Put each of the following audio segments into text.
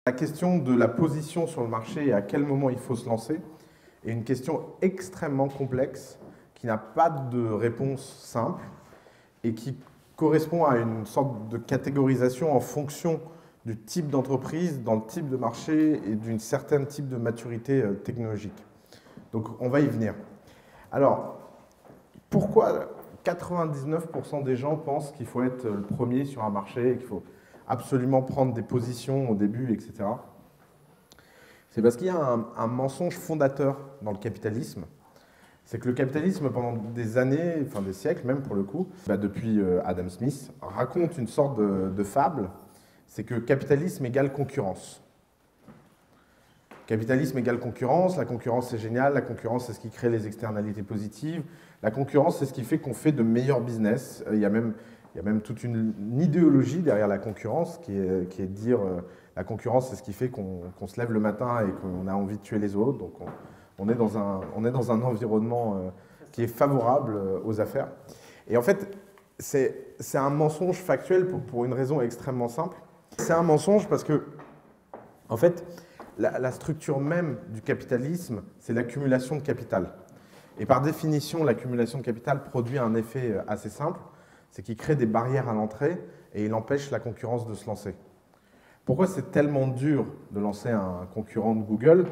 La question de la position sur le marché et à quel moment il faut se lancer est une question extrêmement complexe qui n'a pas de réponse simple et qui correspond à une sorte de catégorisation en fonction du type d'entreprise, dans le type de marché et d'une certaine type de maturité technologique. Donc on va y venir. Alors, pourquoi 99% des gens pensent qu'il faut être le premier sur un marché et qu'il faut absolument prendre des positions au début, etc. C'est parce qu'il y a un mensonge fondateur dans le capitalisme. C'est que le capitalisme, pendant des années, enfin des siècles même pour le coup, depuis Adam Smith, raconte une sorte de fable. C'est que capitalisme égale concurrence. Capitalisme égale concurrence, la concurrence c'est génial, la concurrence c'est ce qui crée les externalités positives, la concurrence c'est ce qui fait qu'on fait de meilleurs business. Il y a même toute une idéologie derrière la concurrence qui est de dire la concurrence c'est ce qui fait qu'on se lève le matin et qu'on a envie de tuer les autres, donc on est dans un environnement qui est favorable aux affaires. Et en fait, c'est un mensonge factuel pour une raison extrêmement simple. C'est un mensonge parce que, en fait, la structure même du capitalisme, c'est l'accumulation de capital. Et par définition, l'accumulation de capital produit un effet assez simple, c'est qu'il crée des barrières à l'entrée et il empêche la concurrence de se lancer. Pourquoi c'est tellement dur de lancer un concurrent de Google?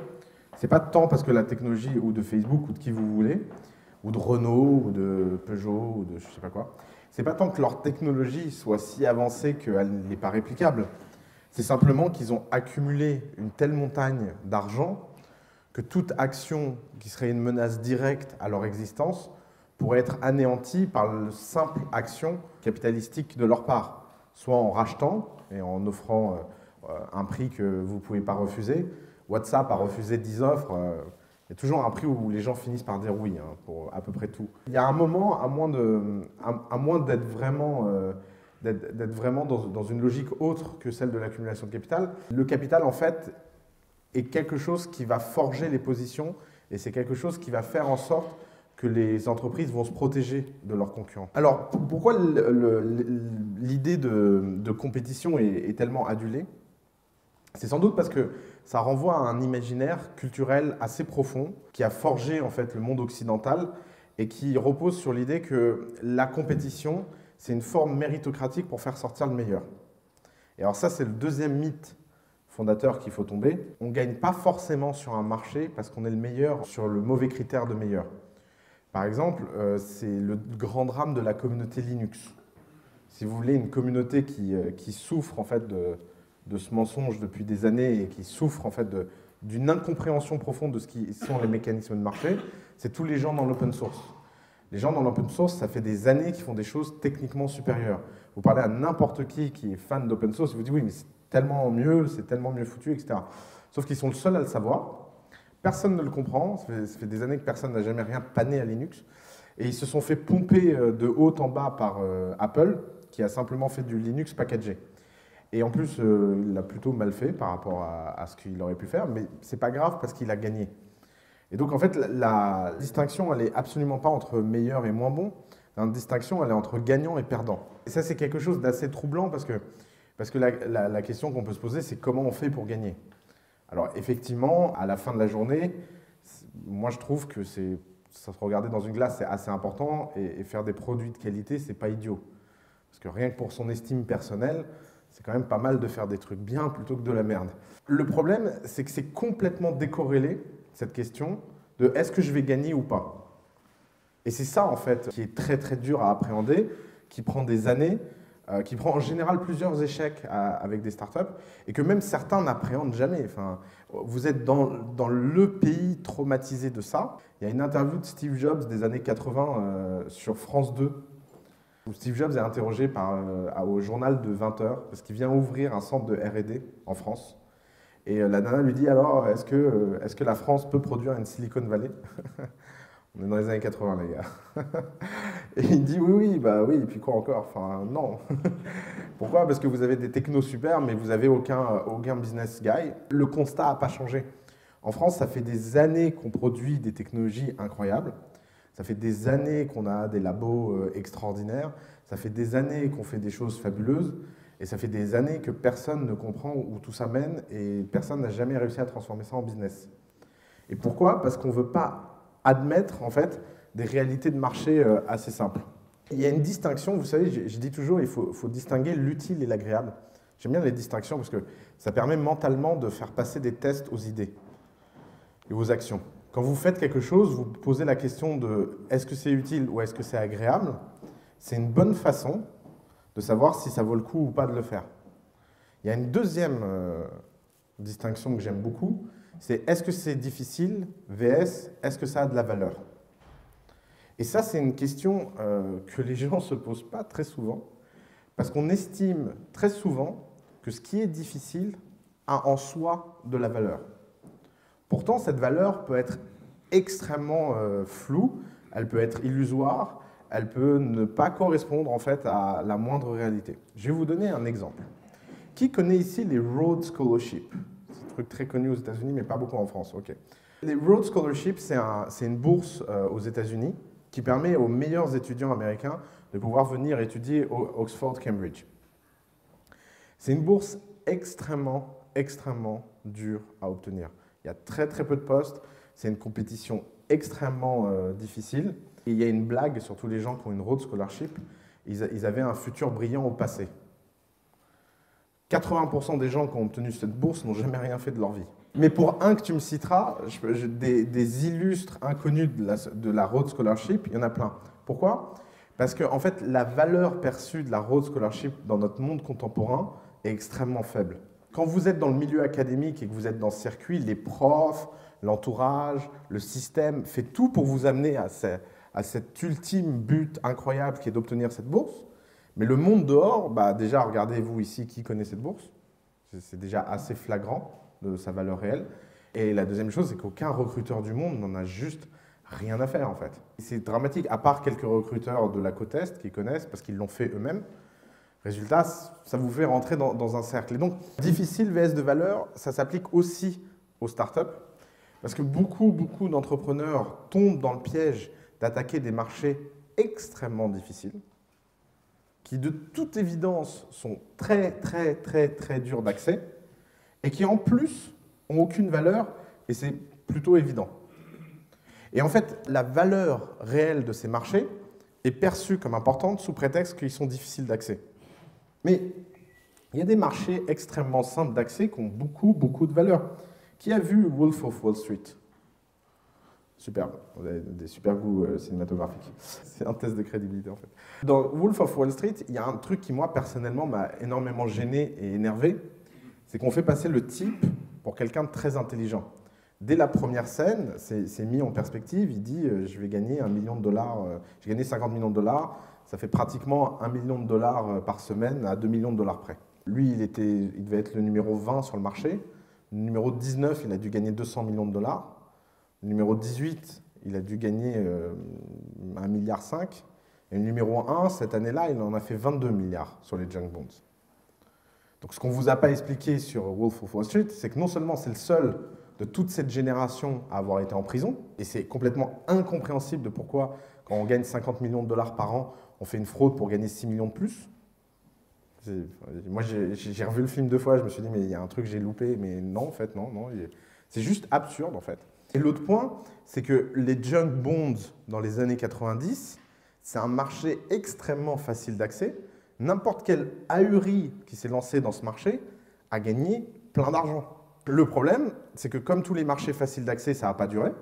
C'est pas tant parce que la technologie, ou de Facebook, ou de qui vous voulez, ou de Renault, ou de Peugeot, ou de je sais pas quoi, c'est pas tant que leur technologie soit si avancée qu'elle n'est pas réplicable. C'est simplement qu'ils ont accumulé une telle montagne d'argent que toute action qui serait une menace directe à leur existence pourrait être anéantie par la simple action capitalistique de leur part, soit en rachetant et en offrant un prix que vous ne pouvez pas refuser. WhatsApp a refusé 10 offres. Il y a toujours un prix où les gens finissent par dire oui, hein, pour à peu près tout. Il y a un moment, à moins d'être vraiment, dans une logique autre que celle de l'accumulation de capital, le capital, en fait, est quelque chose qui va forger les positions et c'est quelque chose qui va faire en sorte que les entreprises vont se protéger de leurs concurrents. Alors, pourquoi l'idée de compétition est tellement adulée? C'est sans doute parce que ça renvoie à un imaginaire culturel assez profond qui a forgé en fait le monde occidental et qui repose sur l'idée que la compétition, c'est une forme méritocratique pour faire sortir le meilleur. Et alors ça, c'est le deuxième mythe fondateur qu'il faut tomber. On ne gagne pas forcément sur un marché parce qu'on est le meilleur sur le mauvais critère de meilleur. Par exemple, c'est le grand drame de la communauté Linux. Si vous voulez, une communauté qui souffre en fait de ce mensonge depuis des années et qui souffre en fait d'une incompréhension profonde de ce qui sont les mécanismes de marché, c'est tous les gens dans l'open source. Les gens dans l'open source, ça fait des années qu'ils font des choses techniquement supérieures. Vous parlez à n'importe qui est fan d'open source, il vous dit oui, mais c'est tellement mieux foutu, etc. Sauf qu'ils sont le seuls à le savoir. Personne ne le comprend, ça fait des années que personne n'a jamais rien pané à Linux. Et ils se sont fait pomper de haut en bas par Apple, qui a simplement fait du Linux packagé. Et en plus, il l'a plutôt mal fait par rapport à ce qu'il aurait pu faire, mais c'est pas grave parce qu'il a gagné. Et donc en fait, la distinction, elle est absolument pas entre meilleur et moins bon. La distinction, elle est entre gagnant et perdant. Et ça, c'est quelque chose d'assez troublant parce que la question qu'on peut se poser, c'est comment on fait pour gagner. Alors effectivement, à la fin de la journée, moi je trouve que ça se regarder dans une glace, c'est assez important, et faire des produits de qualité, c'est pas idiot. Parce que rien que pour son estime personnelle, c'est quand même pas mal de faire des trucs bien plutôt que de la merde. Le problème, c'est que c'est complètement décorrélé, cette question, de est-ce que je vais gagner ou pas. Et c'est ça, en fait, qui est très très dur à appréhender, qui prend des années, qui prend en général plusieurs échecs avec des startups, et que même certains n'appréhendent jamais. Enfin, vous êtes dans le pays traumatisé de ça. Il y a une interview de Steve Jobs des années 80 sur France 2, où Steve Jobs est interrogé au journal de 20 heures, parce qu'il vient ouvrir un centre de R&D en France. Et la nana lui dit alors, est-ce que la France peut produire une Silicon Valley? On est dans les années 80, les gars. Et il dit oui, et puis quoi encore? Enfin, non. Pourquoi? Parce que vous avez des technos super, mais vous n'avez aucun business guy. Le constat n'a pas changé. En France, ça fait des années qu'on produit des technologies incroyables. Ça fait des années qu'on a des labos extraordinaires. Ça fait des années qu'on fait des choses fabuleuses. Et ça fait des années que personne ne comprend où tout ça mène et personne n'a jamais réussi à transformer ça en business. Et pourquoi? Parce qu'on ne veut pas admettre, en fait, des réalités de marché assez simples. Il y a une distinction, vous savez, je dis toujours, il faut distinguer l'utile et l'agréable. J'aime bien les distinctions parce que ça permet mentalement de faire passer des tests aux idées et aux actions. Quand vous faites quelque chose, vous posez la question de est-ce que c'est utile ou est-ce que c'est agréable? C'est une bonne façon de savoir si ça vaut le coup ou pas de le faire. Il y a une deuxième distinction que j'aime beaucoup, c'est est-ce que c'est difficile vs est-ce que ça a de la valeur? Et ça, c'est une question que les gens ne se posent pas très souvent, parce qu'on estime très souvent que ce qui est difficile a en soi de la valeur. Pourtant, cette valeur peut être extrêmement floue, elle peut être illusoire, elle peut ne pas correspondre en fait à la moindre réalité. Je vais vous donner un exemple. Qui connaît ici les Rhodes Scholarships? C'est un truc très connu aux États-Unis, mais pas beaucoup en France. Okay. Les Rhodes Scholarships, c'est une bourse aux États-Unis qui permet aux meilleurs étudiants américains de pouvoir venir étudier au Oxford, Cambridge. C'est une bourse extrêmement dure à obtenir. Il y a très peu de postes, c'est une compétition extrêmement difficile. Et il y a une blague sur tous les gens qui ont une Rhodes Scholarship, ils avaient un futur brillant au passé. 80% des gens qui ont obtenu cette bourse n'ont jamais rien fait de leur vie. Mais pour un que tu me citeras, des illustres inconnus de la Rhodes Scholarship, il y en a plein. Pourquoi? Parce que en fait, la valeur perçue de la Rhodes Scholarship dans notre monde contemporain est extrêmement faible. Quand vous êtes dans le milieu académique et que vous êtes dans ce circuit, les profs, l'entourage, le système fait tout pour vous amener à cet ultime but incroyable qui est d'obtenir cette bourse. Mais le monde dehors, bah déjà, regardez-vous ici qui connaît cette bourse. C'est déjà assez flagrant de sa valeur réelle. Et la deuxième chose, c'est qu'aucun recruteur du monde n'en a juste rien à faire en fait. C'est dramatique, à part quelques recruteurs de la côte Est qui connaissent parce qu'ils l'ont fait eux-mêmes. Résultat, ça vous fait rentrer dans un cercle. Et donc, difficile vs de valeur, ça s'applique aussi aux startups. Parce que beaucoup d'entrepreneurs tombent dans le piège d'attaquer des marchés extrêmement difficiles, qui de toute évidence sont très durs d'accès, et qui en plus n'ont aucune valeur, et c'est plutôt évident. Et en fait, la valeur réelle de ces marchés est perçue comme importante sous prétexte qu'ils sont difficiles d'accès. Mais il y a des marchés extrêmement simples d'accès qui ont beaucoup de valeur. Qui a vu Wolf of Wall Street? Superbe, vous avez des super goûts cinématographiques. C'est un test de crédibilité en fait. Dans Wolf of Wall Street, il y a un truc qui moi personnellement m'a énormément gêné et énervé, c'est qu'on fait passer le type pour quelqu'un de très intelligent. Dès la première scène, c'est mis en perspective, il dit je vais gagner $1 million, j'ai gagné 50 millions de dollars, ça fait pratiquement $1 million par semaine à $2 millions près. Lui, il devait être le numéro 20 sur le marché, le numéro 19, il a dû gagner 200 millions de dollars. Le numéro 18, il a dû gagner 1,5 milliard. Et le numéro 1, cette année-là, il en a fait 22 milliards sur les junk bonds. Donc ce qu'on ne vous a pas expliqué sur Wolf of Wall Street, c'est que non seulement c'est le seul de toute cette génération à avoir été en prison, et c'est complètement incompréhensible de pourquoi, quand on gagne 50 millions de dollars par an, on fait une fraude pour gagner 6 millions de plus. Moi, j'ai revu le film 2 fois, je me suis dit, mais il y a un truc que j'ai loupé, mais non, en fait, non. C'est juste absurde, en fait. Et l'autre point, c'est que les junk bonds dans les années 90, c'est un marché extrêmement facile d'accès. N'importe quel ahuri qui s'est lancé dans ce marché a gagné plein d'argent. Le problème, c'est que comme tous les marchés faciles d'accès, ça n'a pas duré.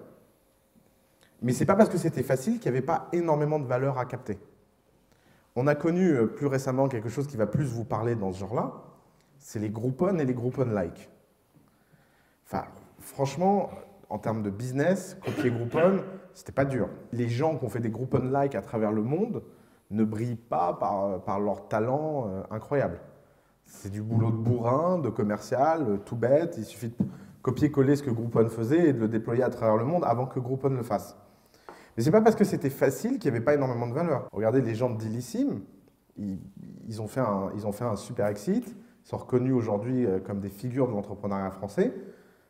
Mais ce n'est pas parce que c'était facile qu'il n'y avait pas énormément de valeur à capter. On a connu plus récemment quelque chose qui va plus vous parler dans ce genre-là, c'est les Groupon et les Groupon-like. Enfin, franchement, en termes de business, copier Groupon, c'était pas dur. Les gens qui ont fait des Groupon-like à travers le monde ne brillent pas par leur talent incroyable. C'est du boulot de bourrin, de commercial, tout bête. Il suffit de copier-coller ce que Groupon faisait et de le déployer à travers le monde avant que Groupon le fasse. Mais c'est pas parce que c'était facile qu'il n'y avait pas énormément de valeur. Regardez les gens de Delissim, ils ont fait un super exit, ils sont reconnus aujourd'hui comme des figures de l'entrepreneuriat français.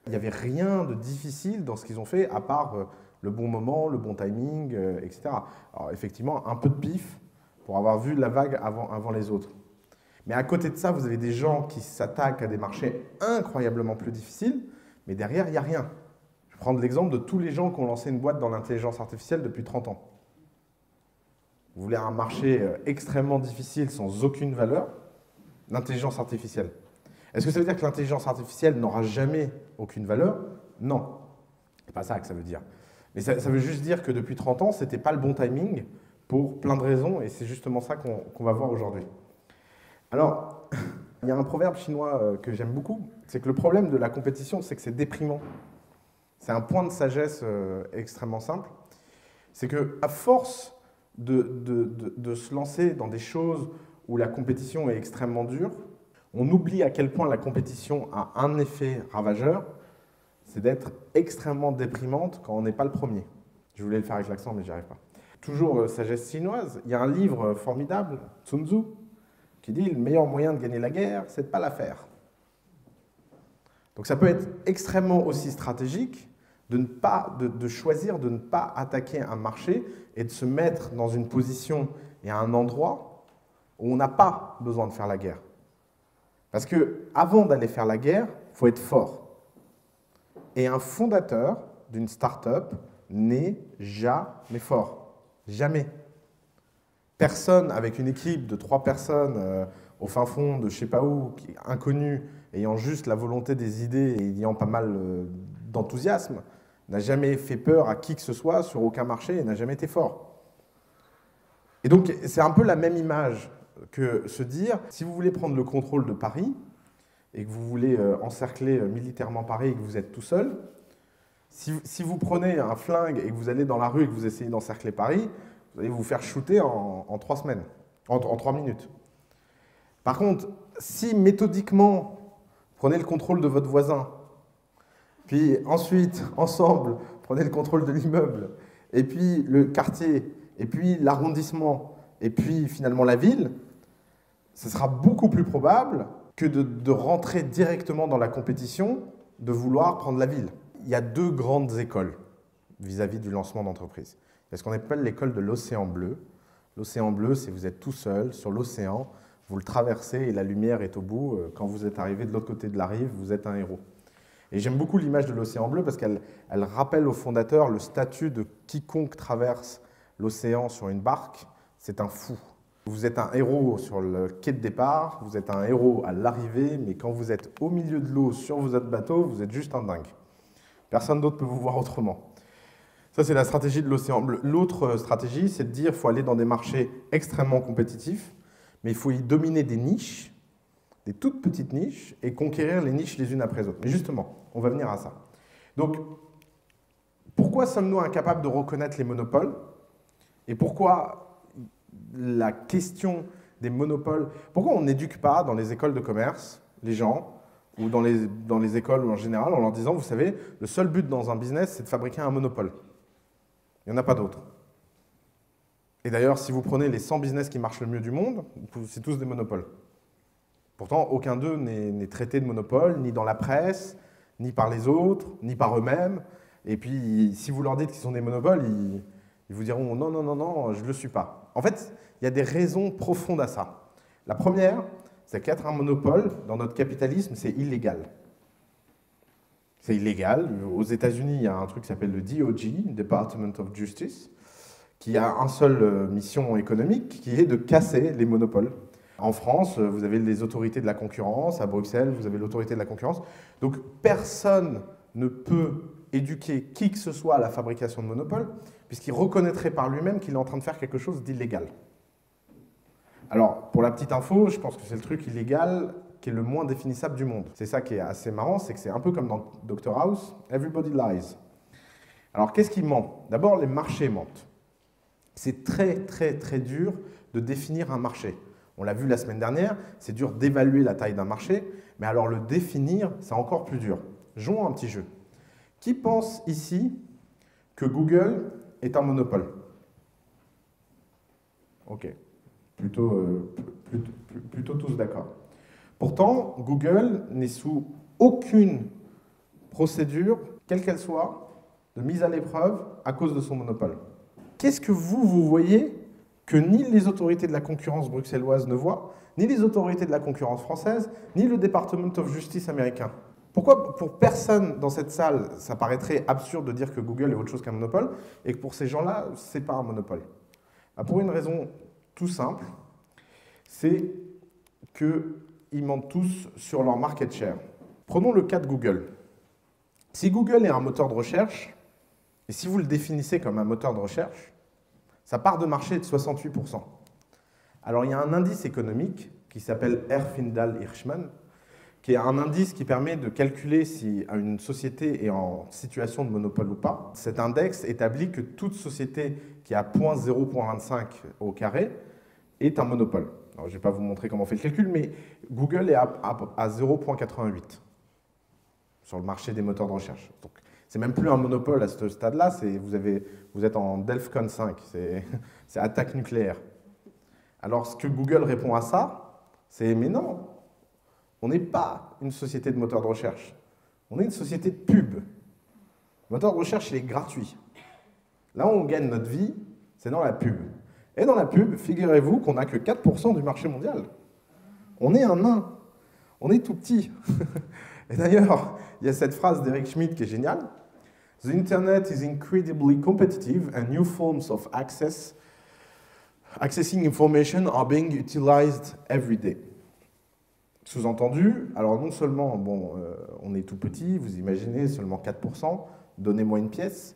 il n'y avait rien de difficile dans ce qu'ils ont fait, à part le bon moment, le bon timing, etc. Alors effectivement, un peu de pif pour avoir vu la vague avant les autres. Mais à côté de ça, vous avez des gens qui s'attaquent à des marchés incroyablement plus difficiles, mais derrière, il n'y a rien. Je vais prendre l'exemple de tous les gens qui ont lancé une boîte dans l'intelligence artificielle depuis 30 ans. Vous voulez un marché extrêmement difficile, sans aucune valeur, l'intelligence artificielle. Est-ce que ça veut dire que l'intelligence artificielle n'aura jamais aucune valeur? Non. C'est pas ça que ça veut dire. Mais ça veut juste dire que depuis 30 ans, ce n'était pas le bon timing pour plein de raisons, et c'est justement ça qu'on va voir aujourd'hui. Alors, il y a un proverbe chinois que j'aime beaucoup, c'est que le problème de la compétition, c'est que c'est déprimant. C'est un point de sagesse extrêmement simple. C'est qu'à force de se lancer dans des choses où la compétition est extrêmement dure, on oublie à quel point la compétition a un effet ravageur, c'est d'être extrêmement déprimante quand on n'est pas le premier. Je voulais le faire avec l'accent, mais j'y arrive pas. Toujours sagesse chinoise, il y a un livre formidable, Sun Tzu, qui dit « Le meilleur moyen de gagner la guerre, c'est de ne pas la faire ». Donc ça peut être extrêmement aussi stratégique de choisir de ne pas attaquer un marché et de se mettre dans une position et à un endroit où on n'a pas besoin de faire la guerre. Parce qu'avant d'aller faire la guerre, il faut être fort. Et un fondateur d'une start-up n'est jamais fort. Jamais. Personne avec une équipe de 3 personnes au fin fond de je ne sais pas où, inconnus, ayant juste la volonté des idées et ayant pas mal d'enthousiasme, n'a jamais fait peur à qui que ce soit sur aucun marché et n'a jamais été fort. Et donc, c'est un peu la même image que se dire, si vous voulez prendre le contrôle de Paris et que vous voulez encercler militairement Paris et que vous êtes tout seul, si vous prenez un flingue et que vous allez dans la rue et que vous essayez d'encercler Paris, vous allez vous faire shooter en 3 semaines, en 3 minutes. Par contre, si méthodiquement, prenez le contrôle de votre voisin, puis ensuite, ensemble, prenez le contrôle de l'immeuble, et puis le quartier, et puis l'arrondissement, et puis finalement la ville, ce sera beaucoup plus probable que de rentrer directement dans la compétition, de vouloir prendre la ville. Il y a 2 grandes écoles vis-à-vis du lancement d'entreprise. Il y a ce qu'on appelle l'école de l'océan bleu. L'océan bleu, c'est vous êtes tout seul sur l'océan, vous le traversez et la lumière est au bout. Quand vous êtes arrivé de l'autre côté de la rive, vous êtes un héros. Et j'aime beaucoup l'image de l'océan bleu parce qu'elle rappelle aux fondateurs le statut de quiconque traverse l'océan sur une barque, c'est un fou. Vous êtes un héros sur le quai de départ, vous êtes un héros à l'arrivée, mais quand vous êtes au milieu de l'eau sur votre bateau, vous êtes juste un dingue. Personne d'autre peut vous voir autrement. Ça, c'est la stratégie de l'océan bleu. L'autre stratégie, c'est de dire qu'il faut aller dans des marchés extrêmement compétitifs, mais il faut y dominer des niches, des toutes petites niches, et conquérir les niches les unes après les autres. Mais justement, on va venir à ça. Donc, pourquoi sommes-nous incapables de reconnaître les monopoles? Et pourquoi la question des monopoles... Pourquoi on n'éduque pas dans les écoles de commerce les gens, ou dans les écoles ou en général, en leur disant, vous savez, le seul but dans un business, c'est de fabriquer un monopole. Il n'y en a pas d'autre. Et d'ailleurs, si vous prenez les 100 business qui marchent le mieux du monde, c'est tous des monopoles. Pourtant, aucun d'eux n'est traité de monopole, ni dans la presse, ni par les autres, ni par eux-mêmes. Et puis, si vous leur dites qu'ils sont des monopoles, ils vous diront « non, non, non, non, je ne le suis pas ». En fait, il y a des raisons profondes à ça. La première, c'est qu'être un monopole, dans notre capitalisme, c'est illégal. C'est illégal. Aux États-Unis, il y a un truc qui s'appelle le DOJ, Department of Justice, qui a une seule mission économique, qui est de casser les monopoles. En France, vous avez les autorités de la concurrence. À Bruxelles, vous avez l'autorité de la concurrence. Donc, personne ne peut éduquer qui que ce soit à la fabrication de monopoles, puisqu'il reconnaîtrait par lui-même qu'il est en train de faire quelque chose d'illégal. Alors, pour la petite info, je pense que c'est le truc illégal qui est le moins définissable du monde. C'est ça qui est assez marrant, c'est que c'est un peu comme dans Dr House, everybody lies. Alors, qu'est-ce qui ment? D'abord, les marchés mentent. C'est très, très, très dur de définir un marché. On l'a vu la semaine dernière, c'est dur d'évaluer la taille d'un marché, mais alors le définir, c'est encore plus dur. Jouons un petit jeu. Qui pense ici que Google est un monopole? Ok, plutôt tous d'accord. Pourtant, Google n'est sous aucune procédure, quelle qu'elle soit, de mise à l'épreuve à cause de son monopole. Qu'est-ce que vous voyez que ni les autorités de la concurrence bruxelloises ne voient, ni les autorités de la concurrence française, ni le Department of Justice américain? Pourquoi, pour personne dans cette salle, ça paraîtrait absurde de dire que Google est autre chose qu'un monopole, et que pour ces gens-là, ce n'est pas un monopole? Pour une raison tout simple, c'est qu'ils mentent tous sur leur market share. Prenons le cas de Google. Si Google est un moteur de recherche, et si vous le définissez comme un moteur de recherche, sa part de marché est de 68%. Alors il y a un indice économique qui s'appelle Herfindahl-Hirschman, qui est un indice qui permet de calculer si une société est en situation de monopole ou pas. Cet index établit que toute société qui a 0,25 au carré est un monopole. Alors, je ne vais pas vous montrer comment on fait le calcul, mais Google est à 0,88 sur le marché des moteurs de recherche. Donc, c'est même plus un monopole à ce stade-là, vous êtes en DELFCON 5, c'est attaque nucléaire. Alors, ce que Google répond à ça, c'est « mais non, on n'est pas une société de moteur de recherche, on est une société de pub. Le moteur de recherche, il est gratuit. Là où on gagne notre vie, c'est dans la pub. Et dans la pub, figurez-vous qu'on n'a que 4% du marché mondial. On est un nain, on est tout petit. » Et d'ailleurs, il y a cette phrase d'Eric Schmidt qui est géniale. « The Internet is incredibly competitive and new forms of accessing information are being utilized every day. » Sous-entendu, alors non seulement, on est tout petit, vous imaginez, seulement 4%, donnez-moi une pièce,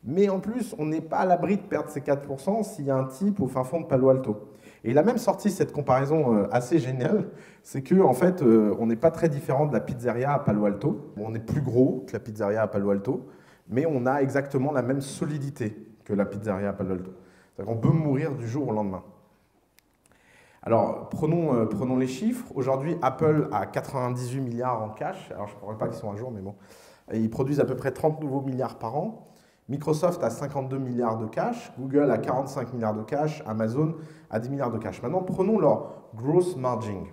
mais en plus, on n'est pas à l'abri de perdre ces 4% s'il y a un type au fin fond de Palo Alto. Et il a même sorti cette comparaison assez géniale, c'est qu'en fait, on n'est pas très différent de la pizzeria à Palo Alto. On est plus gros que la pizzeria à Palo Alto, mais on a exactement la même solidité que la pizzeria à Palo Alto. C'est-à-dire qu'on peut mourir du jour au lendemain. Alors, prenons les chiffres. Aujourd'hui, Apple a 98 milliards en cash. Alors, je ne crois pas qu'ils sont à jour, mais bon. Ils produisent à peu près 30 nouveaux milliards par an. Microsoft a 52 milliards de cash. Google a 45 milliards de cash. Amazon a 10 milliards de cash. Maintenant, prenons leur gross margin.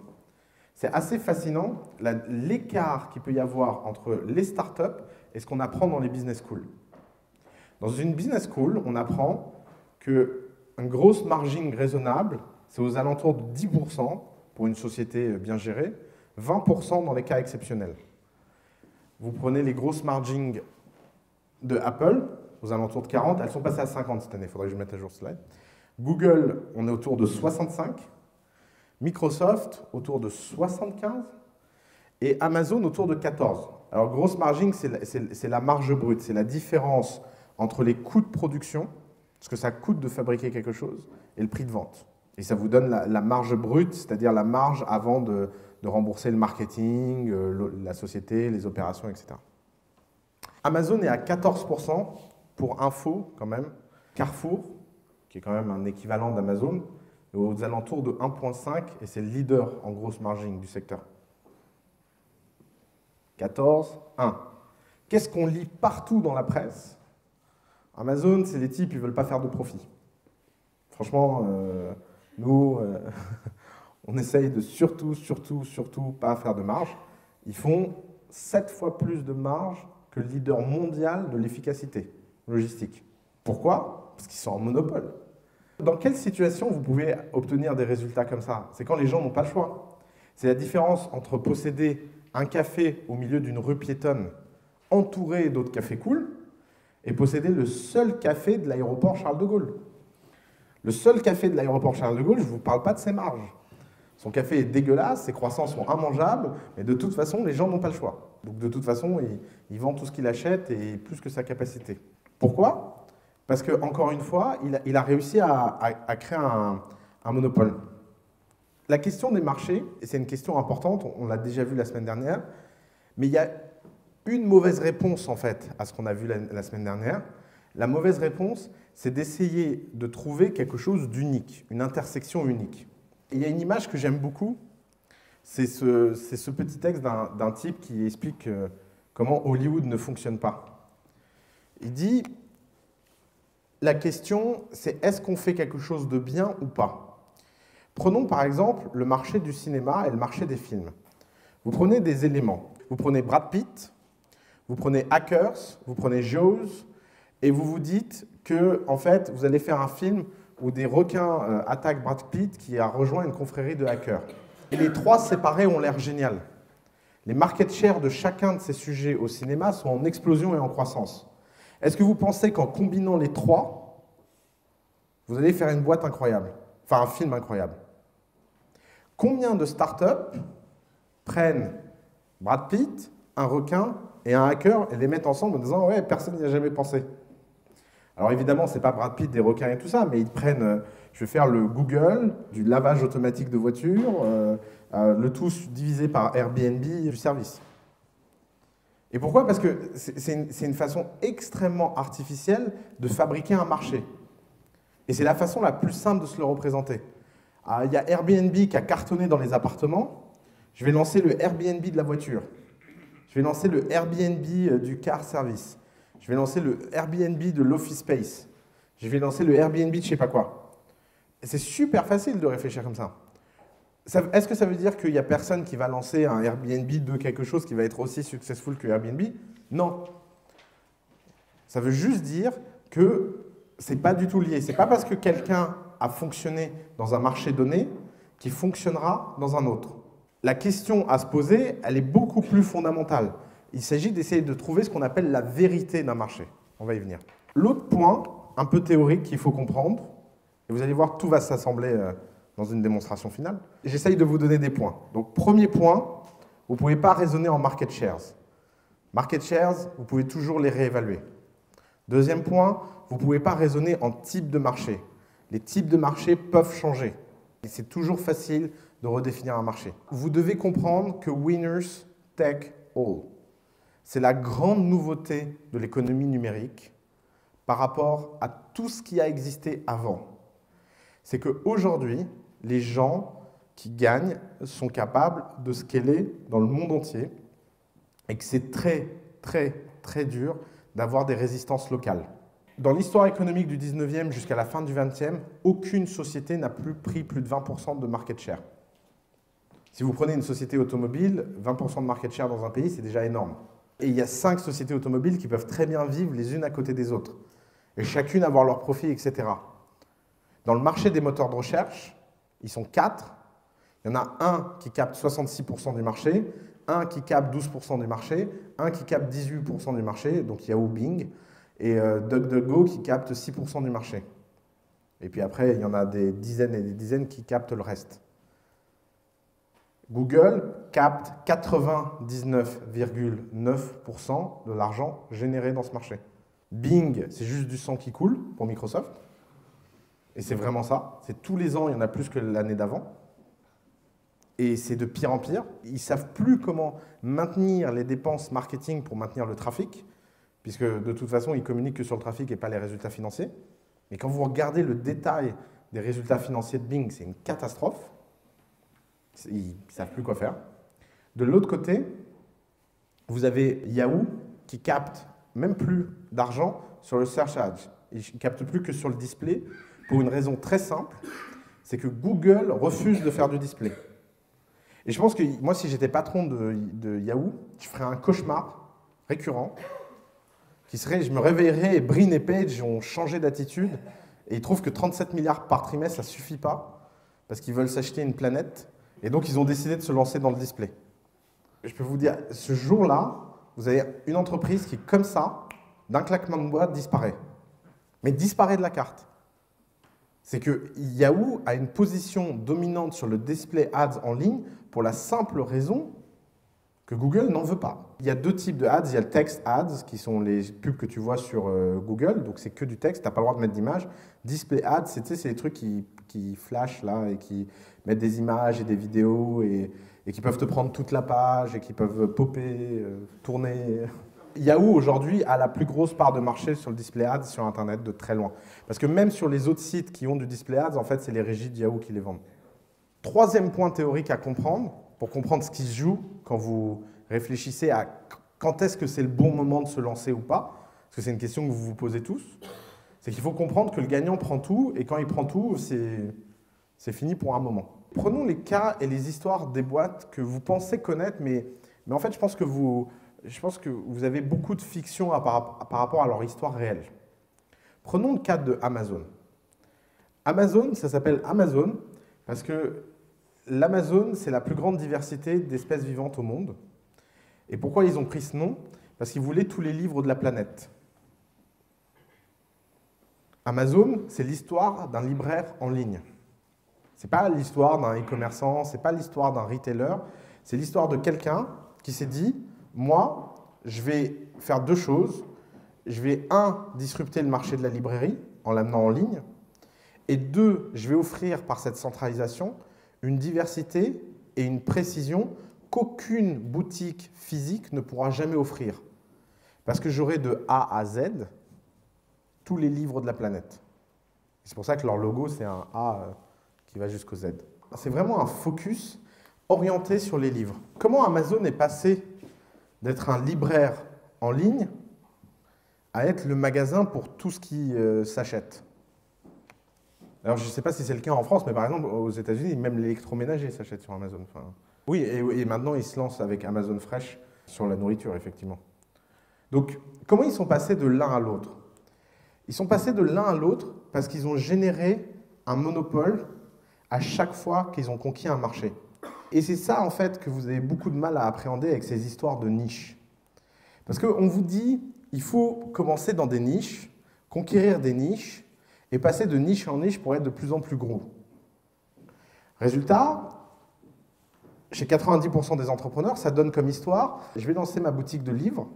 C'est assez fascinant, l'écart qu'il peut y avoir entre les startups et ce qu'on apprend dans les business schools. Dans une business school, on apprend qu'un gross margin raisonnable, c'est aux alentours de 10% pour une société bien gérée, 20% dans les cas exceptionnels. Vous prenez les grosses margins de Apple, aux alentours de 40, elles sont passées à 50 cette année, il faudrait que je mette à jour ce slide. Google, on est autour de 65, Microsoft autour de 75 et Amazon autour de 14. Alors grosse margin, c'est la marge brute, c'est la différence entre les coûts de production, ce que ça coûte de fabriquer quelque chose, et le prix de vente. Et ça vous donne la marge brute, c'est-à-dire la marge avant de rembourser le marketing, la société, les opérations, etc. Amazon est à 14%, pour info quand même. Carrefour, qui est quand même un équivalent d'Amazon, est aux alentours de 1,5 et c'est le leader en grosse margin du secteur. 14, 1. Qu'est-ce qu'on lit partout dans la presse? Amazon, c'est les types, ils ne veulent pas faire de profit. Franchement, nous, on essaye de surtout pas faire de marge. Ils font 7 fois plus de marge que le leader mondial de l'efficacité logistique. Pourquoi? Parce qu'ils sont en monopole. Dans quelle situation vous pouvez obtenir des résultats comme ça? C'est quand les gens n'ont pas le choix. C'est la différence entre posséder un café au milieu d'une rue piétonne entouré d'autres cafés cool et posséder le seul café de l'aéroport Charles de Gaulle. Le seul café de l'aéroport Charles de Gaulle, je ne vous parle pas de ses marges. Son café est dégueulasse, ses croissants sont immangeables, mais de toute façon, les gens n'ont pas le choix. Donc de toute façon, il vend tout ce qu'il achète et plus que sa capacité. Pourquoi? Parce que, encore une fois, il a réussi à créer un monopole. La question des marchés, et c'est une question importante, on l'a déjà vu la semaine dernière, mais il y a une mauvaise réponse en fait à ce qu'on a vu la semaine dernière. La mauvaise réponse, c'est d'essayer de trouver quelque chose d'unique, une intersection unique. Et il y a une image que j'aime beaucoup, c'est ce petit texte d'un type qui explique comment Hollywood ne fonctionne pas. Il dit, la question, c'est est-ce qu'on fait quelque chose de bien ou pas? Prenons par exemple le marché du cinéma et le marché des films. Vous prenez des éléments. Vous prenez Brad Pitt, vous prenez Hackers, vous prenez Jaws, et vous vous dites que, en fait, vous allez faire un film où des requins attaquent Brad Pitt qui a rejoint une confrérie de hackers. Et les trois séparés ont l'air génial. Les market shares de chacun de ces sujets au cinéma sont en explosion et en croissance. Est-ce que vous pensez qu'en combinant les trois, vous allez faire une boîte incroyable? Enfin, un film incroyable. Combien de startups prennent Brad Pitt, un requin et un hacker et les mettent ensemble en disant « Ouais, personne n'y a jamais pensé ». Alors évidemment, ce n'est pas Brad Pitt, des requins et tout ça, mais ils prennent, je vais faire le Google, du lavage automatique de voitures, le tout divisé par Airbnb du service. Et pourquoi? Parce que c'est une façon extrêmement artificielle de fabriquer un marché. Et c'est la façon la plus simple de se le représenter. Il y a Airbnb qui a cartonné dans les appartements. Je vais lancer le Airbnb de la voiture. Je vais lancer le Airbnb du car service. Je vais lancer le Airbnb de l'office space. Je vais lancer le Airbnb de je sais pas quoi. C'est super facile de réfléchir comme ça. Est-ce que ça veut dire qu'il n'y a personne qui va lancer un Airbnb de quelque chose qui va être aussi successful que Airbnb? Non. Ça veut juste dire que ce n'est pas du tout lié. Ce n'est pas parce que quelqu'un a fonctionné dans un marché donné qu'il fonctionnera dans un autre. La question à se poser, elle est beaucoup plus fondamentale. Il s'agit d'essayer de trouver ce qu'on appelle la vérité d'un marché. On va y venir. L'autre point, un peu théorique qu'il faut comprendre, et vous allez voir, tout va s'assembler dans une démonstration finale. J'essaye de vous donner des points. Donc, premier point, vous ne pouvez pas raisonner en market shares. Market shares, vous pouvez toujours les réévaluer. Deuxième point, vous ne pouvez pas raisonner en type de marché. Les types de marché peuvent changer. Et c'est toujours facile de redéfinir un marché. Vous devez comprendre que winners take all. C'est la grande nouveauté de l'économie numérique par rapport à tout ce qui a existé avant. C'est qu'aujourd'hui, les gens qui gagnent sont capables de scaler dans le monde entier et que c'est très, très, très dur d'avoir des résistances locales. Dans l'histoire économique du 19e jusqu'à la fin du 20e, aucune société n'a pris plus de 20% de market share. Si vous prenez une société automobile, 20% de market share dans un pays, c'est déjà énorme. Et il y a 5 sociétés automobiles qui peuvent très bien vivre les unes à côté des autres, et chacune avoir leur profit, etc. Dans le marché des moteurs de recherche, ils sont 4. Il y en a un qui capte 66% du marché, un qui capte 12% du marché, un qui capte 18% du marché, donc Yahoo, Bing, et DuckDuckGo qui capte 6% du marché. Et puis après, il y en a des dizaines et des dizaines qui captent le reste. Google capte 99,9% de l'argent généré dans ce marché. Bing, c'est juste du sang qui coule pour Microsoft. Et c'est vraiment ça. C'est tous les ans, il y en a plus que l'année d'avant. Et c'est de pire en pire. Ils ne savent plus comment maintenir les dépenses marketing pour maintenir le trafic, puisque de toute façon, ils communiquent que sur le trafic et pas les résultats financiers. Et quand vous regardez le détail des résultats financiers de Bing, c'est une catastrophe. Ils ne savent plus quoi faire. De l'autre côté, vous avez Yahoo qui capte même plus d'argent sur le search ads. Il ne capte plus que sur le display pour une raison très simple, c'est que Google refuse de faire du display. Et je pense que moi, si j'étais patron de Yahoo, je ferais un cauchemar récurrent qui serait, je me réveillerais et Brin et Page ont changé d'attitude et ils trouvent que 37 milliards par trimestre, ça ne suffit pas parce qu'ils veulent s'acheter une planète. Et donc, ils ont décidé de se lancer dans le display. Je peux vous dire, ce jour-là, vous avez une entreprise qui, comme ça, d'un claquement de doigts, disparaît. Mais disparaît de la carte. C'est que Yahoo a une position dominante sur le display ads en ligne pour la simple raison que Google n'en veut pas. Il y a deux types de ads. Il y a le text ads, qui sont les pubs que tu vois sur Google. Donc, c'est que du texte, tu n'as pas le droit de mettre d'image. Display ads, c'est les trucs qui flashent là et qui mettent des images et des vidéos et qui peuvent te prendre toute la page et qui peuvent popper, tourner. Yahoo, aujourd'hui, a la plus grosse part de marché sur le display ads sur Internet de très loin. Parce que même sur les autres sites qui ont du display ads, en fait, c'est les régies de Yahoo qui les vendent. Troisième point théorique à comprendre, pour comprendre ce qui se joue quand vous réfléchissez à quand est-ce que c'est le bon moment de se lancer ou pas, parce que c'est une question que vous vous posez tous, c'est qu'il faut comprendre que le gagnant prend tout, et quand il prend tout, c'est fini pour un moment. Prenons les cas et les histoires des boîtes que vous pensez connaître, mais en fait, je pense que vous je pense que vous avez beaucoup de fiction par rapport à leur histoire réelle. Prenons le cas de Amazon. Amazon, ça s'appelle Amazon parce que l'Amazon, c'est la plus grande diversité d'espèces vivantes au monde. Et pourquoi ils ont pris ce nom? Parce qu'ils voulaient tous les livres de la planète. Amazon, c'est l'histoire d'un libraire en ligne. Ce n'est pas l'histoire d'un e-commerçant, ce n'est pas l'histoire d'un retailer, c'est l'histoire de quelqu'un qui s'est dit, moi, je vais faire deux choses. Je vais, un, disrupter le marché de la librairie en l'amenant en ligne, et deux, je vais offrir par cette centralisation une diversité et une précision qu'aucune boutique physique ne pourra jamais offrir. Parce que j'aurai de A à Z tous les livres de la planète. C'est pour ça que leur logo, c'est un A qui va jusqu'au Z. C'est vraiment un focus orienté sur les livres. Comment Amazon est passé d'être un libraire en ligne à être le magasin pour tout ce qui s'achète? Alors, je ne sais pas si c'est le cas en France, mais par exemple, aux États-Unis, même l'électroménager s'achète sur Amazon. Enfin, oui, et maintenant, ils se lancent avec Amazon Fresh sur la nourriture, effectivement. Donc, comment ils sont passés de l'un à l'autre? Ils sont passés de l'un à l'autre parce qu'ils ont généré un monopole à chaque fois qu'ils ont conquis un marché. Et c'est ça, en fait, que vous avez beaucoup de mal à appréhender avec ces histoires de niches. Parce qu'on vous dit, il faut commencer dans des niches, conquérir des niches, et passer de niche en niche pour être de plus en plus gros. Résultat, chez 90% des entrepreneurs, ça donne comme histoire, je vais lancer ma boutique de livres,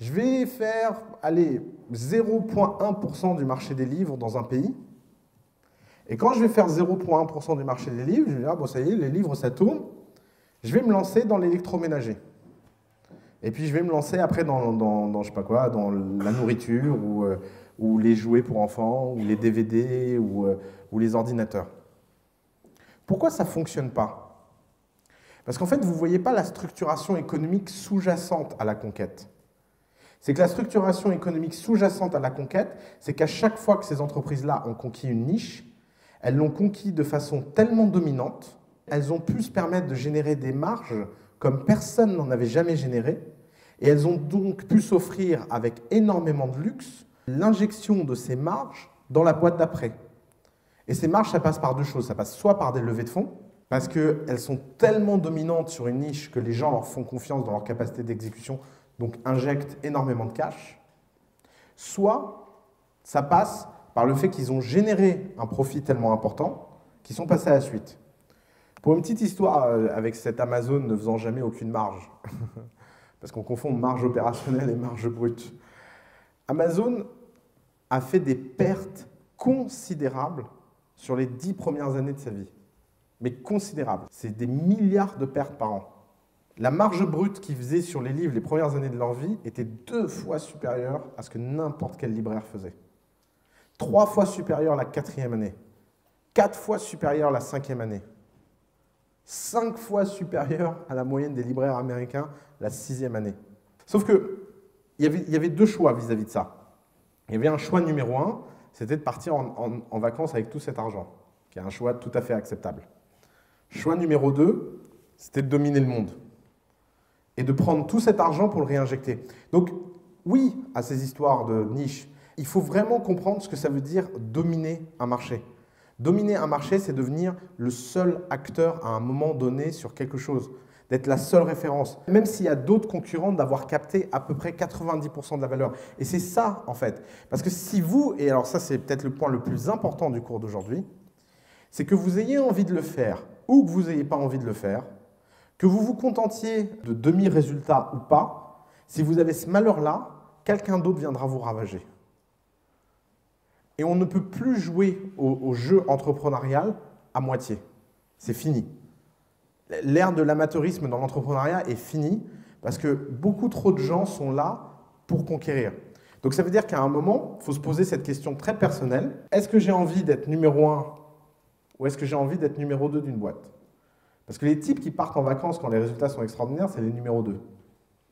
je vais faire, allez, 0,1% du marché des livres dans un pays, et quand je vais faire 0,1% du marché des livres, je vais dire, ah, bon, ça y est, les livres, ça tourne, je vais me lancer dans l'électroménager. Et puis je vais me lancer après dans je sais pas quoi, dans la nourriture, ou les jouets pour enfants, ou les DVD, ou les ordinateurs. Pourquoi ça ne fonctionne pas? Parce qu'en fait, vous ne voyez pas la structuration économique sous-jacente à la conquête. C'est que la structuration économique sous-jacente à la conquête, c'est qu'à chaque fois que ces entreprises-là ont conquis une niche, elles l'ont conquis de façon tellement dominante, elles ont pu se permettre de générer des marges comme personne n'en avait jamais généré, et elles ont donc pu s'offrir avec énormément de luxe l'injection de ces marges dans la boîte d'après. Et ces marges, ça passe par deux choses. Ça passe soit par des levées de fonds, parce qu'elles sont tellement dominantes sur une niche que les gens leur font confiance dans leur capacité d'exécution, donc injectent énormément de cash, soit ça passe par le fait qu'ils ont généré un profit tellement important qu'ils sont passés à la suite. Pour une petite histoire, avec cette Amazon ne faisant jamais aucune marge, parce qu'on confond marge opérationnelle et marge brute, Amazon a fait des pertes considérables sur les 10 premières années de sa vie. Mais considérables. C'est des milliards de pertes par an. La marge brute qu'ils faisaient sur les livres les premières années de leur vie était 2 fois supérieure à ce que n'importe quel libraire faisait. 3 fois supérieure la 4e année. 4 fois supérieure la 5e année. 5 fois supérieure à la moyenne des libraires américains la 6e année. Sauf que il y avait deux choix vis-à-vis de ça. Il y avait un choix numéro 1, c'était de partir en vacances avec tout cet argent, qui est un choix tout à fait acceptable. Choix numéro 2, c'était de dominer le monde et de prendre tout cet argent pour le réinjecter. Donc, oui, à ces histoires de niche, il faut vraiment comprendre ce que ça veut dire dominer un marché. Dominer un marché, c'est devenir le seul acteur à un moment donné sur quelque chose, d'être la seule référence. Même s'il y a d'autres concurrents, d'avoir capté à peu près 90% de la valeur. Et c'est ça, en fait. Parce que si vous, et alors ça c'est peut-être le point le plus important du cours d'aujourd'hui, c'est que vous ayez envie de le faire ou que vous n'ayez pas envie de le faire, que vous vous contentiez de demi-résultats ou pas, si vous avez ce malheur-là, quelqu'un d'autre viendra vous ravager. Et on ne peut plus jouer au jeu entrepreneurial à moitié. C'est fini. L'ère de l'amateurisme dans l'entrepreneuriat est finie parce que beaucoup trop de gens sont là pour conquérir. Donc ça veut dire qu'à un moment, il faut se poser cette question très personnelle. Est-ce que j'ai envie d'être numéro 1 ou est-ce que j'ai envie d'être numéro 2 d'une boîte? Parce que les types qui partent en vacances quand les résultats sont extraordinaires, c'est les numéros 2.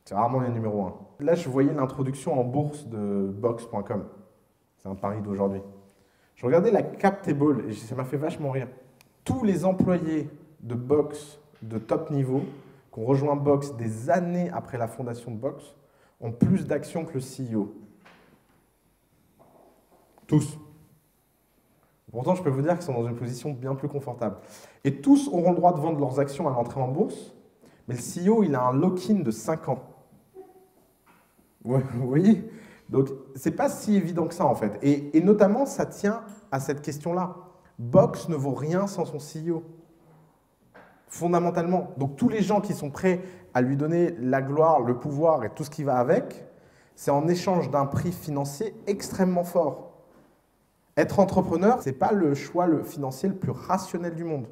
C'est rarement les numéros 1. Là, je voyais l'introduction en bourse de Box.com. C'est un pari d'aujourd'hui. Je regardais la cap table et ça m'a fait vachement rire. Tous les employés de Box de top niveau qui ont rejoint Box des années après la fondation de Box ont plus d'actions que le CEO. Tous. Pourtant, je peux vous dire qu'ils sont dans une position bien plus confortable. Et tous auront le droit de vendre leurs actions à l'entrée en bourse, mais le CEO, il a un lock-in de 5 ans. Ouais, vous voyez? Donc, c'est pas si évident que ça, en fait. Et notamment, ça tient à cette question-là. Box ne vaut rien sans son CEO. Fondamentalement. Donc, tous les gens qui sont prêts à lui donner la gloire, le pouvoir et tout ce qui va avec, c'est en échange d'un prix financier extrêmement fort. Être entrepreneur, ce n'est pas le choix financier le plus rationnel du monde.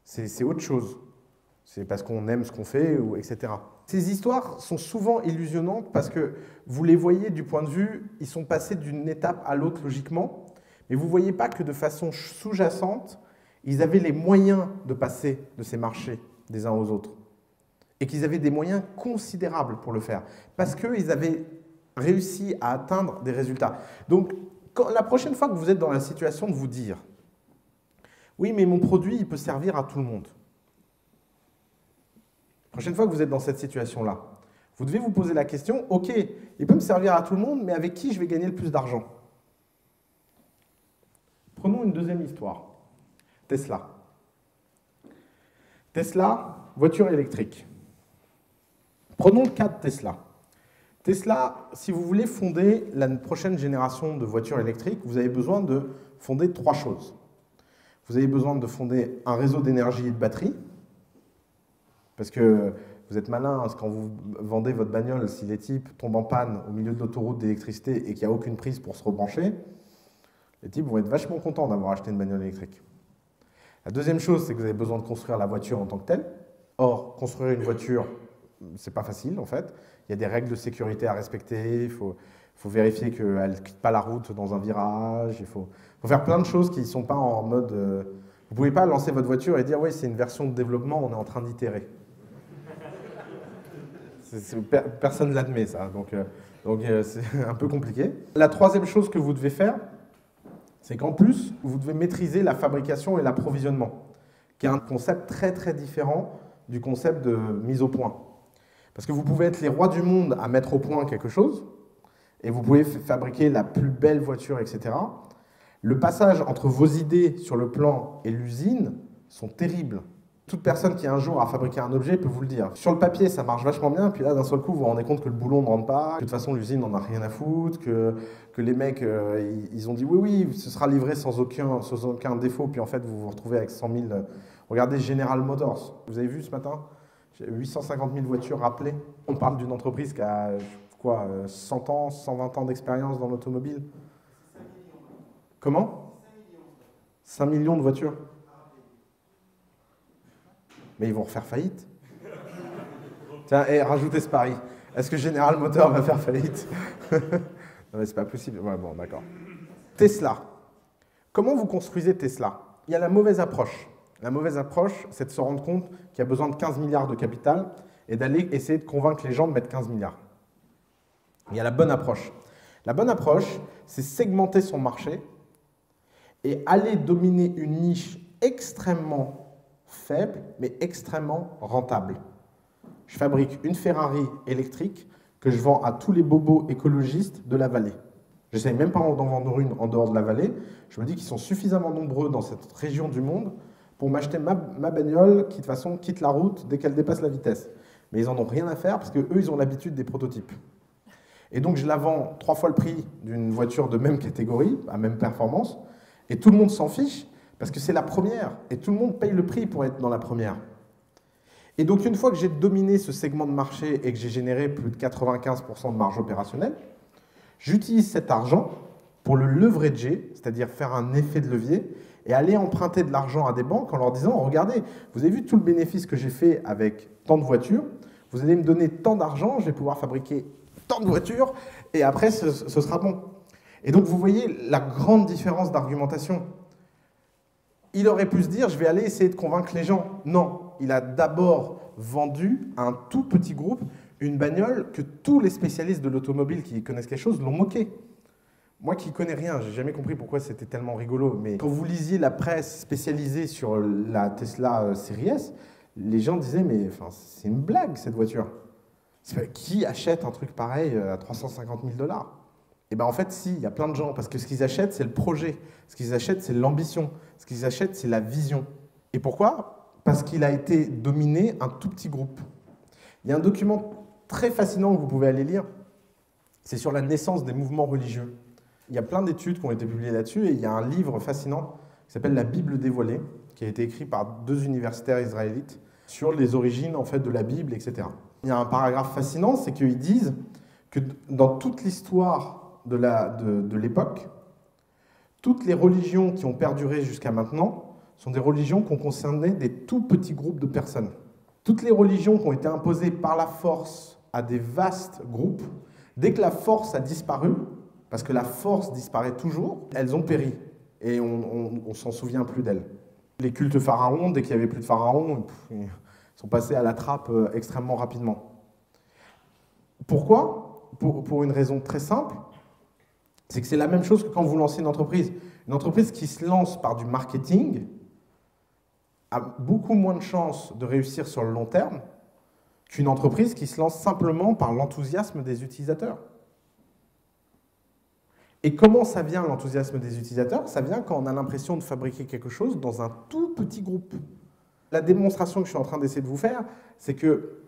C'est autre chose. C'est parce qu'on aime ce qu'on fait, etc. Ces histoires sont souvent illusionnantes parce que vous les voyez du point de vue, ils sont passés d'une étape à l'autre logiquement, mais vous ne voyez pas que de façon sous-jacente, ils avaient les moyens de passer de ces marchés des uns aux autres. Et qu'ils avaient des moyens considérables pour le faire. Parce qu'ils avaient réussi à atteindre des résultats. Donc, la prochaine fois que vous êtes dans la situation de vous dire « Oui, mais mon produit, il peut servir à tout le monde ». La prochaine fois que vous êtes dans cette situation-là, vous devez vous poser la question « Ok, il peut me servir à tout le monde, mais avec qui je vais gagner le plus d'argent ?» Prenons une deuxième histoire. Tesla. Tesla, voiture électrique. Prenons le cas de Tesla. Tesla, si vous voulez fonder la prochaine génération de voitures électriques, vous avez besoin de fonder 3 choses. Vous avez besoin de fonder un réseau d'énergie et de batterie, parce que vous êtes malin, parce que quand vous vendez votre bagnole, si les types tombent en panne au milieu de l'autoroute d'électricité et qu'il n'y a aucune prise pour se rebrancher, les types vont être vachement contents d'avoir acheté une bagnole électrique. La deuxième chose, c'est que vous avez besoin de construire la voiture en tant que telle. Or, construire une voiture, c'est pas facile en fait. Il y a des règles de sécurité à respecter, il faut vérifier qu'elle ne quitte pas la route dans un virage, il faut faire plein de choses qui ne sont pas en mode... vous ne pouvez pas lancer votre voiture et dire « oui, c'est une version de développement, on est en train d'itérer ». Personne ne l'admet ça, donc c'est un peu compliqué. La troisième chose que vous devez faire, c'est qu'en plus, vous devez maîtriser la fabrication et l'approvisionnement, qui est un concept très très différent du concept de mise au point. Parce que vous pouvez être les rois du monde à mettre au point quelque chose, et vous pouvez fabriquer la plus belle voiture, etc. Le passage entre vos idées sur le plan et l'usine sont terribles. Toute personne qui un jour a fabriqué un objet peut vous le dire. Sur le papier, ça marche vachement bien, puis là, d'un seul coup, vous vous rendez compte que le boulon ne rentre pas, que de toute façon, l'usine n'en a rien à foutre, que les mecs, ils ont dit oui, ce sera livré sans aucun défaut, puis en fait, vous vous retrouvez avec 100 000... Regardez General Motors. Vous avez vu ce matin 850 000 voitures rappelées. On parle d'une entreprise qui a, quoi, 100 ans, 120 ans d'expérience dans l'automobile. Comment 5 millions de voitures. Mais ils vont refaire faillite. Tiens, rajoutez ce pari. Est-ce que General Motors va faire faillite? Non, mais c'est pas possible. Ouais, bon, d'accord. Tesla. Comment vous construisez Tesla? Il y a la mauvaise approche. La mauvaise approche, c'est de se rendre compte qu'il y a besoin de 15 milliards de capital et d'aller essayer de convaincre les gens de mettre 15 milliards. Il y a la bonne approche. La bonne approche, c'est segmenter son marché et aller dominer une niche extrêmement faible, mais extrêmement rentable. Je fabrique une Ferrari électrique que je vends à tous les bobos écologistes de la vallée. Je n'essaye même pas d'en vendre une en dehors de la vallée. Je me dis qu'ils sont suffisamment nombreux dans cette région du monde pour m'acheter ma bagnole qui, de toute façon, quitte la route dès qu'elle dépasse la vitesse. Mais ils n'en ont rien à faire parce qu'eux, ils ont l'habitude des prototypes. Et donc, je la vends 3 fois le prix d'une voiture de même catégorie, à même performance, et tout le monde s'en fiche parce que c'est la première, et tout le monde paye le prix pour être dans la première. Et donc, une fois que j'ai dominé ce segment de marché et que j'ai généré plus de 95% de marge opérationnelle, j'utilise cet argent pour le leverager, c'est-à-dire faire un effet de levier, et aller emprunter de l'argent à des banques en leur disant « Regardez, vous avez vu tout le bénéfice que j'ai fait avec tant de voitures, vous allez me donner tant d'argent, je vais pouvoir fabriquer tant de voitures, et après, ce sera bon. » Et donc, vous voyez la grande différence d'argumentation. Il aurait pu se dire « Je vais aller essayer de convaincre les gens. » Non, il a d'abord vendu à un tout petit groupe une bagnole que tous les spécialistes de l'automobile qui connaissent quelque chose l'ont moqué. Moi qui ne connais rien, j'ai jamais compris pourquoi c'était tellement rigolo, mais quand vous lisiez la presse spécialisée sur la Tesla Série S, les gens disaient, mais enfin, c'est une blague cette voiture. Qui achète un truc pareil à 350 000 $? Et bien en fait, si, il y a plein de gens, parce que ce qu'ils achètent, c'est le projet. Ce qu'ils achètent, c'est l'ambition. Ce qu'ils achètent, c'est la vision. Et pourquoi? Parce qu'il a été dominé un tout petit groupe. Il y a un document très fascinant que vous pouvez aller lire. C'est sur la naissance des mouvements religieux. Il y a plein d'études qui ont été publiées là-dessus, et il y a un livre fascinant qui s'appelle La Bible dévoilée, qui a été écrit par 2 universitaires israélites sur les origines en fait, de la Bible, etc. Il y a un paragraphe fascinant, c'est qu'ils disent que dans toute l'histoire de l'époque, toutes les religions qui ont perduré jusqu'à maintenant sont des religions qui ont concerné des tout petits groupes de personnes. Toutes les religions qui ont été imposées par la force à des vastes groupes, dès que la force a disparu, parce que la force disparaît toujours, elles ont péri. Et on s'en souvient plus d'elles. Les cultes pharaons, dès qu'il n'y avait plus de pharaons, ils sont passés à la trappe extrêmement rapidement. Pourquoi? Pour une raison très simple, c'est que c'est la même chose que quand vous lancez une entreprise. Une entreprise qui se lance par du marketing a beaucoup moins de chances de réussir sur le long terme qu'une entreprise qui se lance simplement par l'enthousiasme des utilisateurs. Et comment ça vient, l'enthousiasme des utilisateurs? Ça vient quand on a l'impression de fabriquer quelque chose dans un tout petit groupe. La démonstration que je suis en train d'essayer de vous faire, c'est que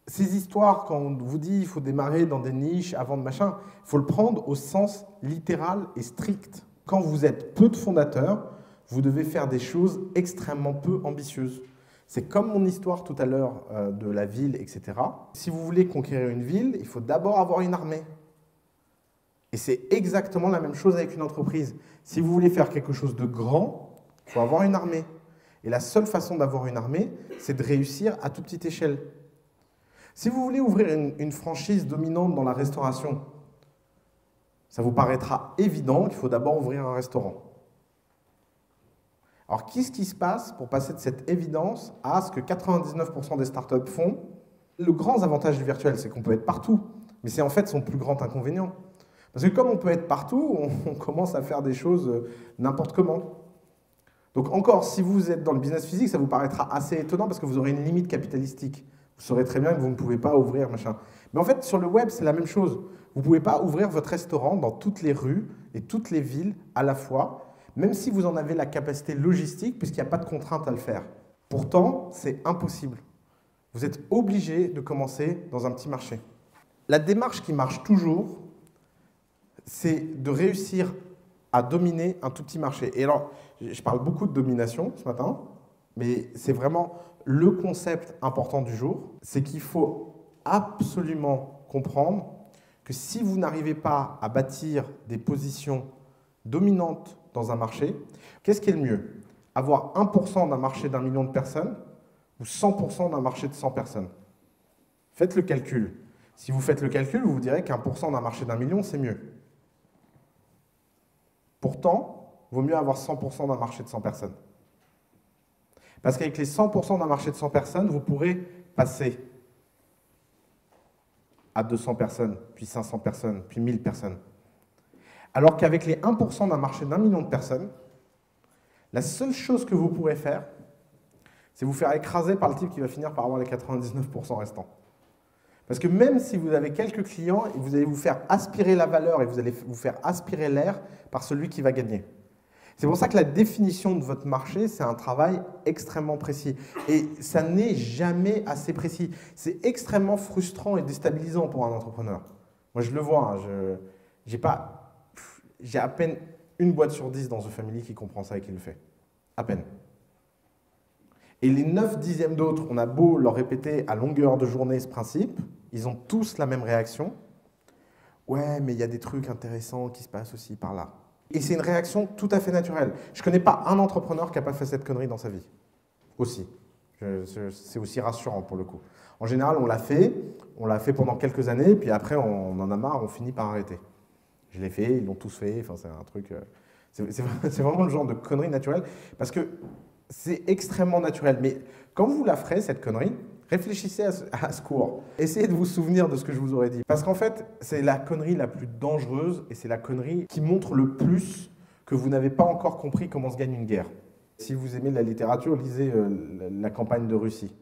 ces histoires, quand on vous dit qu'il faut démarrer dans des niches avant de machin, il faut le prendre au sens littéral et strict. Quand vous êtes peu de fondateurs, vous devez faire des choses extrêmement peu ambitieuses. C'est comme mon histoire tout à l'heure de la ville, etc. Si vous voulez conquérir une ville, il faut d'abord avoir une armée. Et c'est exactement la même chose avec une entreprise. Si vous voulez faire quelque chose de grand, il faut avoir une armée. Et la seule façon d'avoir une armée, c'est de réussir à toute petite échelle. Si vous voulez ouvrir une franchise dominante dans la restauration, ça vous paraîtra évident qu'il faut d'abord ouvrir un restaurant. Alors, qu'est-ce qui se passe pour passer de cette évidence à ce que 99% des startups font? Le grand avantage du virtuel, c'est qu'on peut être partout, mais c'est en fait son plus grand inconvénient. Parce que comme on peut être partout, on commence à faire des choses n'importe comment. Donc encore, si vous êtes dans le business physique, ça vous paraîtra assez étonnant parce que vous aurez une limite capitalistique. Vous saurez très bien que vous ne pouvez pas ouvrir machin. Mais en fait, sur le web, c'est la même chose. Vous ne pouvez pas ouvrir votre restaurant dans toutes les rues et toutes les villes à la fois, même si vous en avez la capacité logistique, puisqu'il n'y a pas de contrainte à le faire. Pourtant, c'est impossible. Vous êtes obligé de commencer dans un petit marché. La démarche qui marche toujours, c'est de réussir à dominer un tout petit marché. Et alors, je parle beaucoup de domination ce matin, mais c'est vraiment le concept important du jour. C'est qu'il faut absolument comprendre que si vous n'arrivez pas à bâtir des positions dominantes dans un marché, qu'est-ce qui est le mieux? Avoir 1% d'un marché d'1 million de personnes ou 100% d'un marché de 100 personnes? Faites le calcul. Si vous faites le calcul, vous vous direz qu'1% d'un marché d'1 million, c'est mieux. Pourtant, il vaut mieux avoir 100% d'un marché de 100 personnes. Parce qu'avec les 100% d'un marché de 100 personnes, vous pourrez passer à 200 personnes, puis 500 personnes, puis 1000 personnes. Alors qu'avec les 1% d'un marché d'1 million de personnes, la seule chose que vous pourrez faire, c'est vous faire écraser par le type qui va finir par avoir les 99% restants. Parce que même si vous avez quelques clients, vous allez vous faire aspirer la valeur et vous allez vous faire aspirer l'air par celui qui va gagner. C'est pour ça que la définition de votre marché, c'est un travail extrêmement précis. Et ça n'est jamais assez précis. C'est extrêmement frustrant et déstabilisant pour un entrepreneur. Moi, je le vois. Hein, j'ai à peine une boîte sur 10 dans The Family qui comprend ça et qui le fait. À peine. Et les 9/10 d'autres, on a beau leur répéter à longueur de journée ce principe, ils ont tous la même réaction. Ouais, mais il y a des trucs intéressants qui se passent aussi par là. Et c'est une réaction tout à fait naturelle. Je ne connais pas un entrepreneur qui n'a pas fait cette connerie dans sa vie. Aussi. C'est aussi rassurant pour le coup. En général, on l'a fait pendant quelques années, puis après, on en a marre, on finit par arrêter. Je l'ai fait, ils l'ont tous fait, enfin, c'est un truc... C'est vraiment le genre de connerie naturelle, parce que c'est extrêmement naturel. Mais quand vous la ferez, cette connerie, réfléchissez à ce cours. Essayez de vous souvenir de ce que je vous aurais dit. Parce qu'en fait, c'est la connerie la plus dangereuse et c'est la connerie qui montre le plus que vous n'avez pas encore compris comment se gagne une guerre. Si vous aimez la littérature, lisez la campagne de Russie.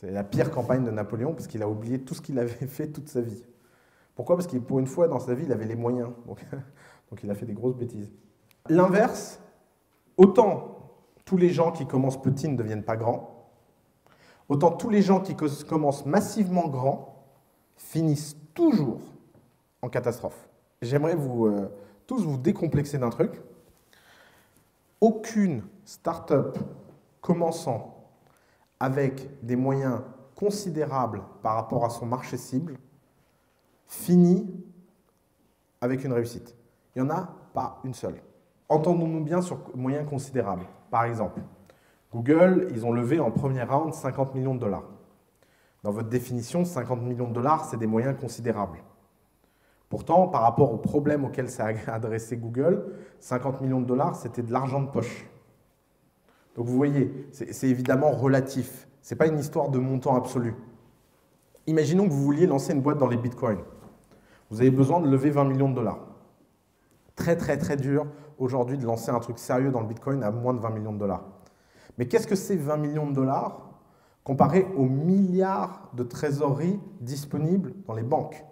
C'est la pire campagne de Napoléon parce qu'il a oublié tout ce qu'il avait fait toute sa vie. Pourquoi? Parce que pour une fois dans sa vie, il avait les moyens. Donc il a fait des grosses bêtises. L'inverse, autant tous les gens qui commencent petits ne deviennent pas grands, autant tous les gens qui commencent massivement grands finissent toujours en catastrophe. J'aimerais tous vous décomplexer d'un truc. Aucune start-up commençant avec des moyens considérables par rapport à son marché cible finit avec une réussite. Il n'y en a pas une seule. Entendons-nous bien sur moyens considérables. Par exemple, Google, ils ont levé en premier round 50 millions de dollars. Dans votre définition, 50 millions de dollars, c'est des moyens considérables. Pourtant, par rapport aux problèmes auxquels ça a adressé Google, 50 millions de dollars, c'était de l'argent de poche. Donc vous voyez, c'est évidemment relatif. Ce n'est pas une histoire de montant absolu. Imaginons que vous vouliez lancer une boîte dans les bitcoins. Vous avez besoin de lever 20 millions de dollars. Très très très dur aujourd'hui de lancer un truc sérieux dans le bitcoin à moins de 20 millions de dollars. Mais qu'est-ce que c'est 20 millions de dollars comparé aux milliards de trésoreries disponibles dans les banques?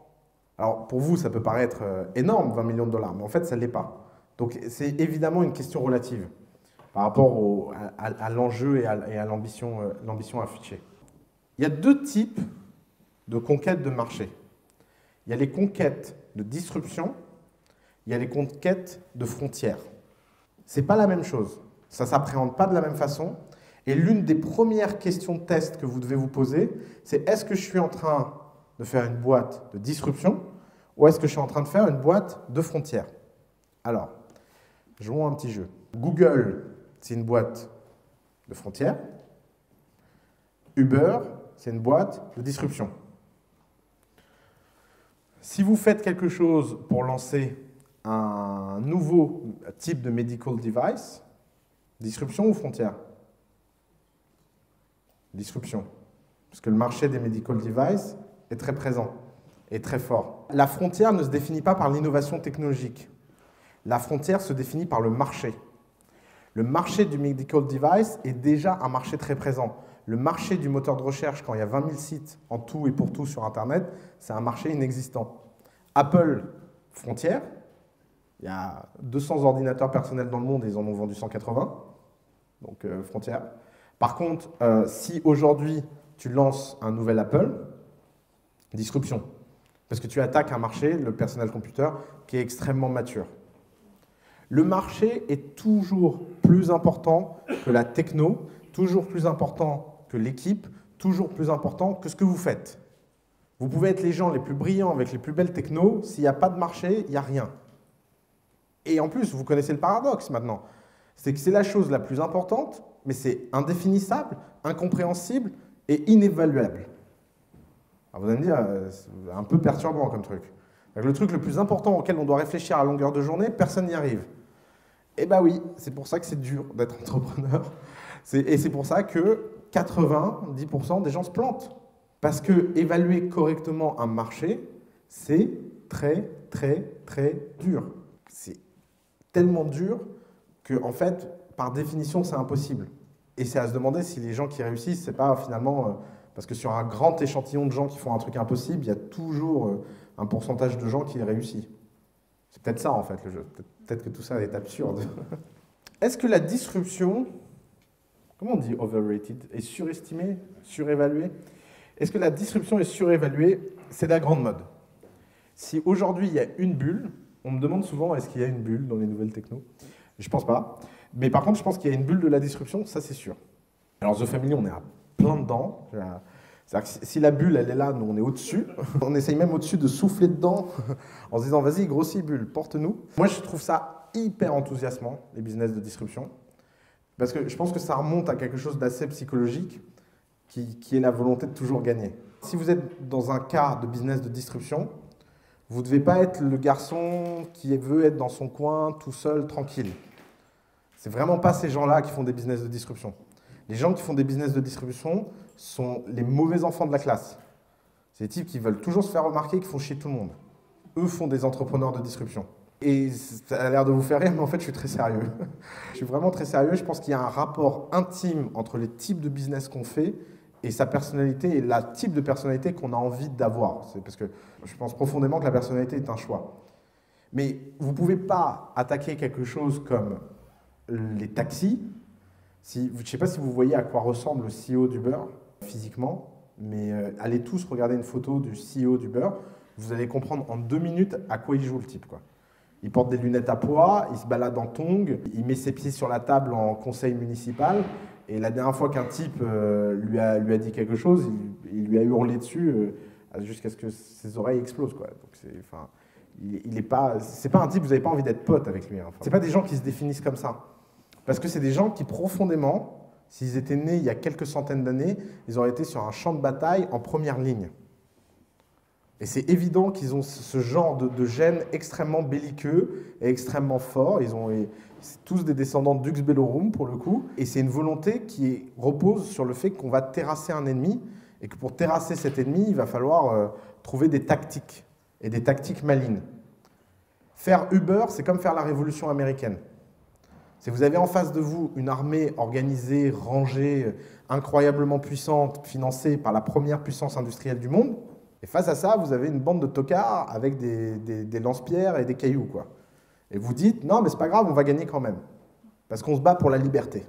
Alors pour vous, ça peut paraître énorme, 20 millions de dollars, mais en fait, ça ne l'est pas. Donc c'est évidemment une question relative par rapport à l'enjeu et à l'ambition affichée. Il y a deux types de conquêtes de marché. Il y a les conquêtes de disruption, il y a les conquêtes de frontières. Ce n'est pas la même chose, ça ne s'appréhende pas de la même façon. Et l'une des premières questions de test que vous devez vous poser, c'est est-ce que je suis en train de faire une boîte de disruption ou est-ce que je suis en train de faire une boîte de frontières? Alors, jouons un petit jeu. Google, c'est une boîte de frontières. Uber, c'est une boîte de disruption. Si vous faites quelque chose pour lancer un nouveau type de medical device, disruption ou frontière? Disruption. Parce que le marché des medical devices est très présent et très fort. La frontière ne se définit pas par l'innovation technologique. La frontière se définit par le marché. Le marché du medical device est déjà un marché très présent. Le marché du moteur de recherche, quand il y a 20 000 sites en tout et pour tout sur Internet, c'est un marché inexistant. Apple, frontière, il y a 200 ordinateurs personnels dans le monde et ils en ont vendu 180, donc frontière. Par contre, si aujourd'hui tu lances un nouvel Apple, disruption. Parce que tu attaques un marché, le personnel computer, qui est extrêmement mature. Le marché est toujours plus important que la techno, toujours plus important que l'équipe, toujours plus important que ce que vous faites. Vous pouvez être les gens les plus brillants avec les plus belles technos, s'il n'y a pas de marché, il n'y a rien. Et en plus, vous connaissez le paradoxe maintenant, c'est que c'est la chose la plus importante, mais c'est indéfinissable, incompréhensible et inévaluable. Alors vous allez me dire, c'est un peu perturbant comme truc. Le truc le plus important auquel on doit réfléchir à longueur de journée, personne n'y arrive. Eh bien oui, c'est pour ça que c'est dur d'être entrepreneur. Et c'est pour ça que 90% des gens se plantent. Parce que évaluer correctement un marché, c'est très, très, très dur. C'est tellement dur que, en fait, par définition, c'est impossible. Et c'est à se demander si les gens qui réussissent, c'est pas finalement... parce que sur un grand échantillon de gens qui font un truc impossible, il y a toujours un pourcentage de gens qui réussissent. C'est peut-être ça, en fait, le jeu. Peut-être que tout ça est absurde. Est-ce que la disruption, comment on dit overrated, est surestimée, surévaluée? Est-ce que la disruption est surévaluée? C'est la grande mode. Si aujourd'hui il y a une bulle, on me demande souvent est-ce qu'il y a une bulle dans les nouvelles techno? Je pense pas. Mais par contre, je pense qu'il y a une bulle de la disruption, ça c'est sûr. Alors The Family, on est à plein dedans. C'est-à-dire que si la bulle, elle est là, nous, on est au-dessus. On essaye même au-dessus de souffler dedans en se disant, vas-y, grossis bulle, porte-nous. Moi, je trouve ça hyper enthousiasmant, les business de disruption, parce que je pense que ça remonte à quelque chose d'assez psychologique, qui est la volonté de toujours gagner. Si vous êtes dans un cas de business de disruption, vous ne devez pas être le garçon qui veut être dans son coin, tout seul, tranquille. C'est vraiment pas ces gens-là qui font des business de disruption. Les gens qui font des business de distribution sont les mauvais enfants de la classe. C'est les types qui veulent toujours se faire remarquer, qui font chier tout le monde. Eux font des entrepreneurs de disruption. Et ça a l'air de vous faire rire, mais en fait, je suis très sérieux. Je suis vraiment très sérieux. Je pense qu'il y a un rapport intime entre les types de business qu'on fait et sa personnalité est le type de personnalité qu'on a envie d'avoir. C'est parce que je pense profondément que la personnalité est un choix. Mais vous ne pouvez pas attaquer quelque chose comme les taxis. Je ne sais pas si vous voyez à quoi ressemble le CEO d'Uber physiquement, mais allez tous regarder une photo du CEO d'Uber. Vous allez comprendre en 2 minutes à quoi il joue le type, quoi. Il porte des lunettes à pois, il se balade en tongs, il met ses pieds sur la table en conseil municipal. Et la dernière fois qu'un type lui a dit quelque chose, il lui a hurlé dessus jusqu'à ce que ses oreilles explosent, quoi. Donc c'est pas un type, vous n'avez pas envie d'être pote avec lui. Hein. C'est pas des gens qui se définissent comme ça. Parce que c'est des gens qui profondément, s'ils étaient nés il y a quelques centaines d'années, ils auraient été sur un champ de bataille en première ligne. Et c'est évident qu'ils ont ce genre de gènes extrêmement belliqueux et extrêmement forts. C'est tous des descendants d'Ux Bellorum, pour le coup. Et c'est une volonté qui repose sur le fait qu'on va terrasser un ennemi, et que pour terrasser cet ennemi, il va falloir trouver des tactiques, et des tactiques malignes. Faire Uber, c'est comme faire la Révolution américaine. Si vous avez en face de vous une armée organisée, rangée, incroyablement puissante, financée par la première puissance industrielle du monde, et face à ça, vous avez une bande de tocards avec des lance-pierres et des cailloux, quoi. Et vous dites, non, mais c'est pas grave, on va gagner quand même. Parce qu'on se bat pour la liberté.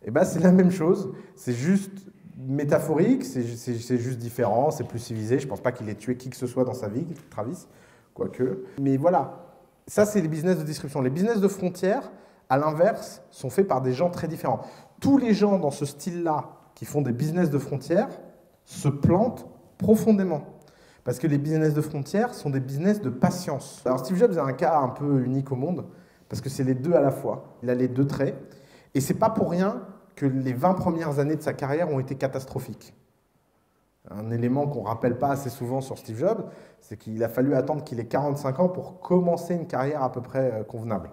Et bien, c'est la même chose. C'est juste métaphorique, c'est juste différent, c'est plus civilisé. Je ne pense pas qu'il ait tué qui que ce soit dans sa vie, Travis, quoique. Mais voilà, ça, c'est les business de disruption. Les business de frontières, à l'inverse, sont faits par des gens très différents. Tous les gens dans ce style-là qui font des business de frontières se plantent profondément. Parce que les business de frontières sont des business de patience. Alors Steve Jobs a un cas un peu unique au monde, parce que c'est les deux à la fois. Il a les deux traits. Et c'est pas pour rien que les 20 premières années de sa carrière ont été catastrophiques. Un élément qu'on ne rappelle pas assez souvent sur Steve Jobs, c'est qu'il a fallu attendre qu'il ait 45 ans pour commencer une carrière à peu près convenable.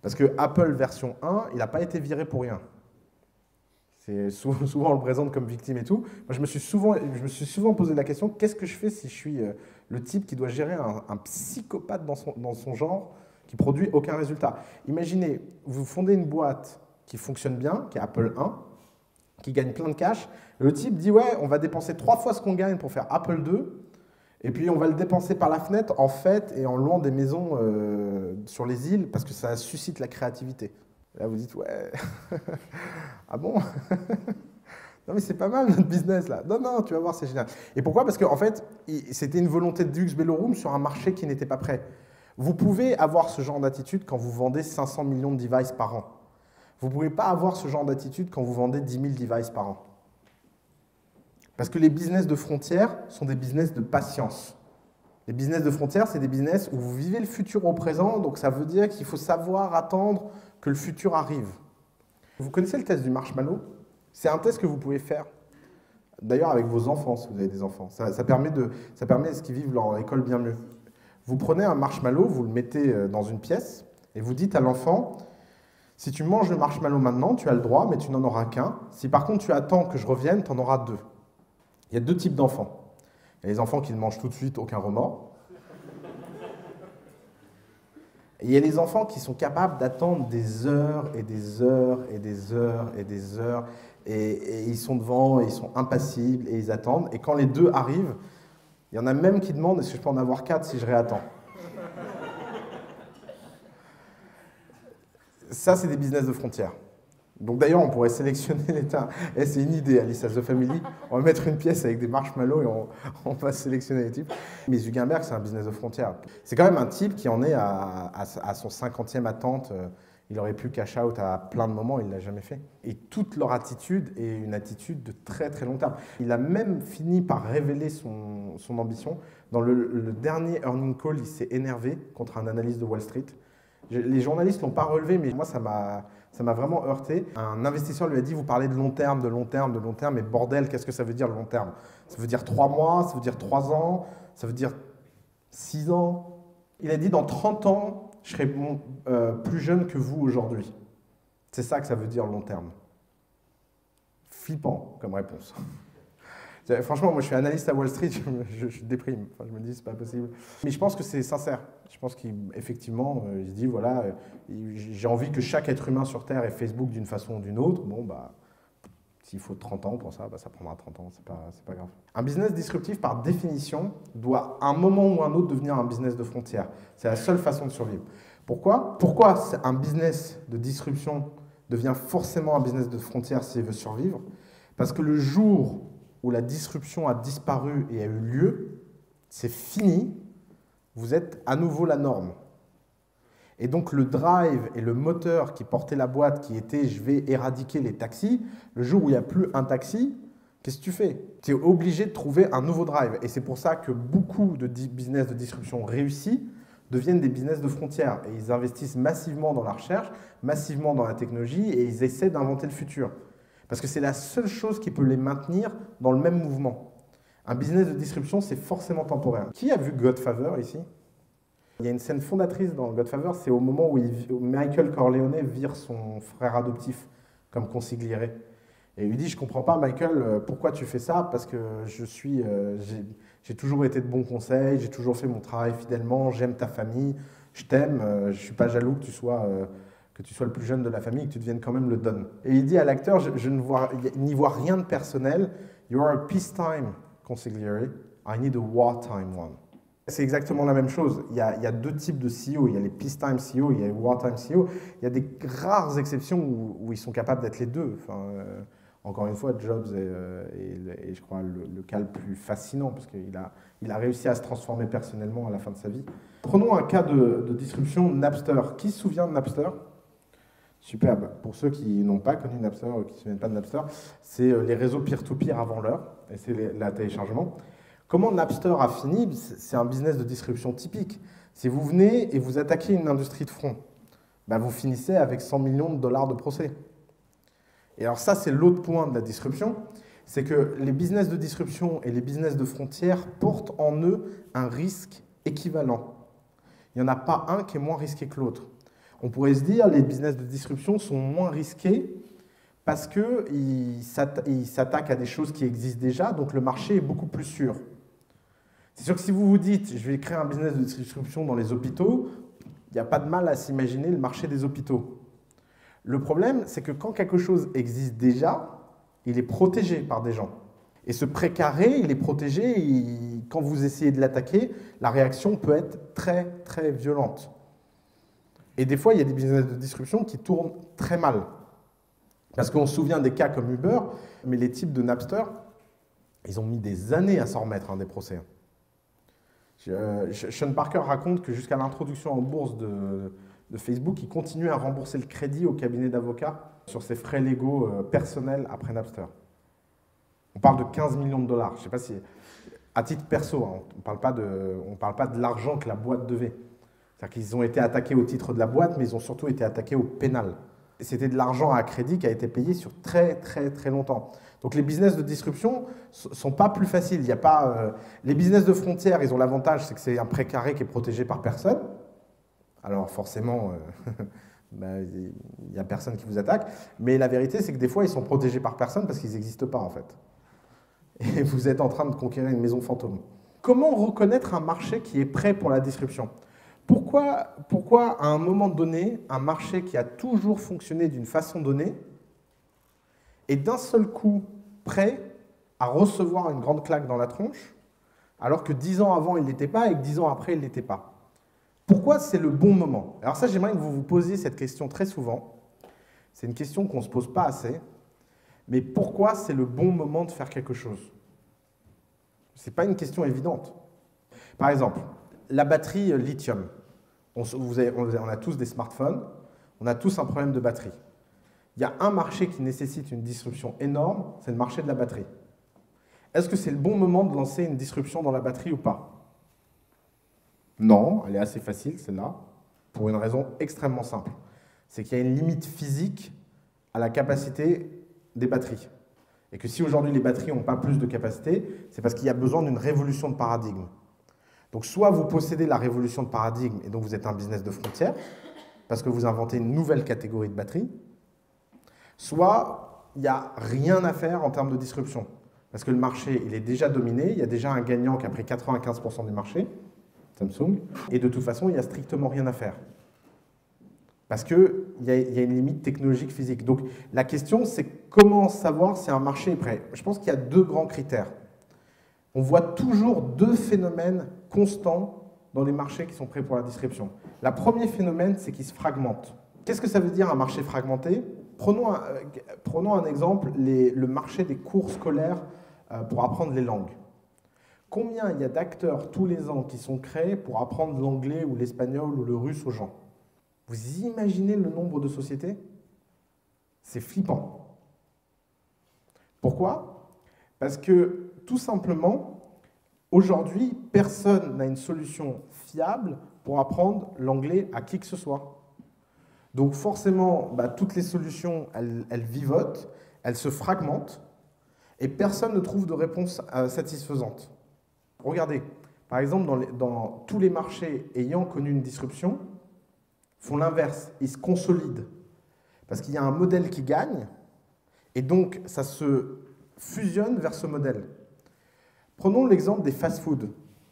Parce que Apple version 1, il n'a pas été viré pour rien. Souvent, on le présente comme victime et tout. Moi, je me suis souvent posé la question, qu'est-ce que je fais si je suis le type qui doit gérer un psychopathe dans son genre, qui produit aucun résultat? Imaginez, vous fondez une boîte qui fonctionne bien, qui est Apple 1, qui gagne plein de cash. Le type dit, ouais, on va dépenser 3 fois ce qu'on gagne pour faire Apple 2, et puis on va le dépenser par la fenêtre en fête et en louant des maisons sur les îles, parce que ça suscite la créativité. Là, vous dites, ouais, ah bon? Non, mais c'est pas mal notre business, là. Non, non, tu vas voir, c'est génial. Et pourquoi? Parce qu'en fait, c'était une volonté de Dux Bellorum sur un marché qui n'était pas prêt. Vous pouvez avoir ce genre d'attitude quand vous vendez 500 millions de devices par an. Vous ne pouvez pas avoir ce genre d'attitude quand vous vendez 10 000 devices par an. Parce que les business de frontières sont des business de patience. Les business de frontières, c'est des business où vous vivez le futur au présent, donc ça veut dire qu'il faut savoir attendre que le futur arrive. Vous connaissez le test du marshmallow? C'est un test que vous pouvez faire, d'ailleurs avec vos enfants, si vous avez des enfants. Ça permet à ce qu'ils vivent leur école bien mieux. Vous prenez un marshmallow, vous le mettez dans une pièce, et vous dites à l'enfant, si tu manges le marshmallow maintenant, tu as le droit, mais tu n'en auras qu'un. Si par contre tu attends que je revienne, tu en auras 2. Il y a 2 types d'enfants. Il y a les enfants qui le mangent tout de suite, aucun remords. Et il y a les enfants qui sont capables d'attendre des heures et des heures et des heures et des heures. Et ils sont devant, et ils sont impassibles, et ils attendent. Et quand les 2 arrivent, il y en a même qui demandent, est-ce que je peux en avoir 4 si je réattends? Ça, c'est des business de frontières. Donc d'ailleurs, on pourrait sélectionner l'état. Et c'est une idée, Alice as the Family. On va mettre une pièce avec des marshmallows et on va sélectionner les types. Mais Zuckerberg, c'est un business de frontières. C'est quand même un type qui en est à son 50e attente. Il aurait pu cash out à plein de moments, il ne l'a jamais fait. Et toute leur attitude est une attitude de très très long terme. Il a même fini par révéler son ambition. Dans le dernier earning call, il s'est énervé contre un analyste de Wall Street. Les journalistes ne l'ont pas relevé, mais moi, ça m'a vraiment heurté. Un investisseur lui a dit, vous parlez de long terme, de long terme, de long terme, mais bordel, qu'est-ce que ça veut dire le long terme? Ça veut dire 3 mois, ça veut dire 3 ans, ça veut dire 6 ans. Il a dit, dans 30 ans, je serai plus jeune que vous aujourd'hui. C'est ça que ça veut dire long terme. Flippant comme réponse. Franchement, moi je suis analyste à Wall Street, je déprime. Enfin, je me dis, c'est pas possible. Mais je pense que c'est sincère. Je pense qu'effectivement, il se dit, voilà, j'ai envie que chaque être humain sur Terre ait Facebook d'une façon ou d'une autre. Bon, bah, S'il faut 30 ans pour ça, bah, ça prendra 30 ans, c'est pas grave. Un business disruptif, par définition, doit à un moment ou un autre devenir un business de frontière. C'est la seule façon de survivre. Pourquoi? Pourquoi un business de disruption devient forcément un business de frontière s'il veut survivre? Parce que le jour où la disruption a disparu et a eu lieu, c'est fini, vous êtes à nouveau la norme. Et donc le drive et le moteur qui portait la boîte, qui était « je vais éradiquer les taxis », le jour où il n'y a plus un taxi, qu'est-ce que tu fais? Tu es obligé de trouver un nouveau drive. Et c'est pour ça que beaucoup de business de disruption réussis deviennent des business de frontières. Et ils investissent massivement dans la recherche, massivement dans la technologie, et ils essaient d'inventer le futur. Parce que c'est la seule chose qui peut les maintenir dans le même mouvement. Un business de disruption, c'est forcément temporaire. Qui a vu Godfather ici? Il y a une scène fondatrice dans Godfather, c'est au moment où Michael Corleone vire son frère adoptif comme consigliere. Et il lui dit, je ne comprends pas Michael, pourquoi tu fais ça? Parce que j'ai toujours été de bons conseils, j'ai toujours fait mon travail fidèlement, j'aime ta famille, je t'aime, je ne suis pas jaloux que tu sois le plus jeune de la famille, que tu deviennes quand même le don. Et il dit à l'acteur, je n'y vois rien de personnel, you are a peacetime consigliere, I need a wartime one. C'est exactement la même chose. Il y a deux types de CEO. Il y a les peacetime CEO, il y a les wartime CEO. Il y a des rares exceptions où ils sont capables d'être les deux. Enfin, encore une fois, Jobs est je crois, le cas le plus fascinant parce qu'il a réussi à se transformer personnellement à la fin de sa vie. Prenons un cas de disruption, Napster. Qui se souvient de Napster? Superbe. Pour ceux qui n'ont pas connu Napster ou qui ne se souviennent pas de Napster, c'est les réseaux peer-to-peer avant l'heure, et c'est le téléchargement. Comment Napster a fini? C'est un business de disruption typique. Si vous venez et vous attaquez une industrie de front, ben vous finissez avec 100 millions de dollars de procès. Et alors ça, c'est l'autre point de la disruption, c'est que les business de disruption et les business de frontières portent en eux un risque équivalent. Il n'y en a pas un qui est moins risqué que l'autre. On pourrait se dire que les business de disruption sont moins risqués parce qu'ils s'attaquent à des choses qui existent déjà, donc le marché est beaucoup plus sûr. C'est sûr que si vous vous dites, je vais créer un business de disruption dans les hôpitaux, il n'y a pas de mal à s'imaginer le marché des hôpitaux. Le problème, c'est que quand quelque chose existe déjà, il est protégé par des gens. Et ce précaré, il est protégé, et quand vous essayez de l'attaquer, la réaction peut être très, très violente. Et des fois, il y a des business de disruption qui tournent très mal. Parce qu'on se souvient des cas comme Uber, mais les types de Napster, ils ont mis des années à s'en remettre des procès. Sean Parker raconte que jusqu'à l'introduction en bourse de Facebook, il continuait à rembourser le crédit au cabinet d'avocats sur ses frais légaux personnels après Napster. On parle de 15 millions de dollars. Je ne sais pas si, à titre perso, hein, on ne parle pas de l'argent que la boîte devait. C'est-à-dire qu'ils ont été attaqués au titre de la boîte, mais ils ont surtout été attaqués au pénal. C'était de l'argent à crédit qui a été payé sur très, très, très longtemps. Donc les business de disruption ne sont pas plus faciles. Il y a pas, les business de frontières, ils ont l'avantage, c'est que c'est un précaré qui est protégé par personne. Alors forcément, il n'y a personne qui vous attaque. Mais la vérité, c'est que des fois, ils sont protégés par personne parce qu'ils n'existent pas, en fait. Et vous êtes en train de conquérir une maison fantôme. Comment reconnaître un marché qui est prêt pour la disruption? Pourquoi, à un moment donné, un marché qui a toujours fonctionné d'une façon donnée est d'un seul coup prêt à recevoir une grande claque dans la tronche, alors que 10 ans avant, il ne l'était pas et que 10 ans après, il ne l'était pas? Pourquoi c'est le bon moment? Alors ça, j'aimerais que vous vous posiez cette question très souvent. C'est une question qu'on ne se pose pas assez. Mais pourquoi c'est le bon moment de faire quelque chose? Ce n'est pas une question évidente. Par exemple, la batterie lithium. On a tous des smartphones, on a tous un problème de batterie. Il y a un marché qui nécessite une disruption énorme, c'est le marché de la batterie. Est-ce que c'est le bon moment de lancer une disruption dans la batterie ou pas? Non, elle est assez facile, celle-là, pour une raison extrêmement simple. C'est qu'il y a une limite physique à la capacité des batteries. Et que si aujourd'hui les batteries n'ont pas plus de capacité, c'est parce qu'il y a besoin d'une révolution de paradigme. Donc soit vous possédez la révolution de paradigme et donc vous êtes un business de frontière, parce que vous inventez une nouvelle catégorie de batterie, soit il n'y a rien à faire en termes de disruption, parce que le marché il est déjà dominé, il y a déjà un gagnant qui a pris 95% du marché, Samsung, et de toute façon il n'y a strictement rien à faire. Parce qu'il y a une limite technologique physique. Donc la question, c'est comment savoir si un marché est prêt? Je pense qu'il y a deux grands critères. On voit toujours deux phénomènes constants dans les marchés qui sont prêts pour la disruption. Le premier phénomène, c'est qu'ils se fragmentent. Qu'est-ce que ça veut dire un marché fragmenté? Prenons un exemple, le marché des cours scolaires pour apprendre les langues. Combien il y a d'acteurs tous les ans qui sont créés pour apprendre l'anglais ou l'espagnol ou le russe aux gens? Vous imaginez le nombre de sociétés? C'est flippant. Pourquoi? Parce que, tout simplement, aujourd'hui, personne n'a une solution fiable pour apprendre l'anglais à qui que ce soit. Donc forcément, toutes les solutions, elles vivotent, elles se fragmentent, et personne ne trouve de réponse satisfaisante. Regardez, par exemple, dans tous les marchés ayant connu une disruption, font l'inverse, ils se consolident. Parce qu'il y a un modèle qui gagne, et donc ça se fusionne vers ce modèle. Prenons l'exemple des fast-food.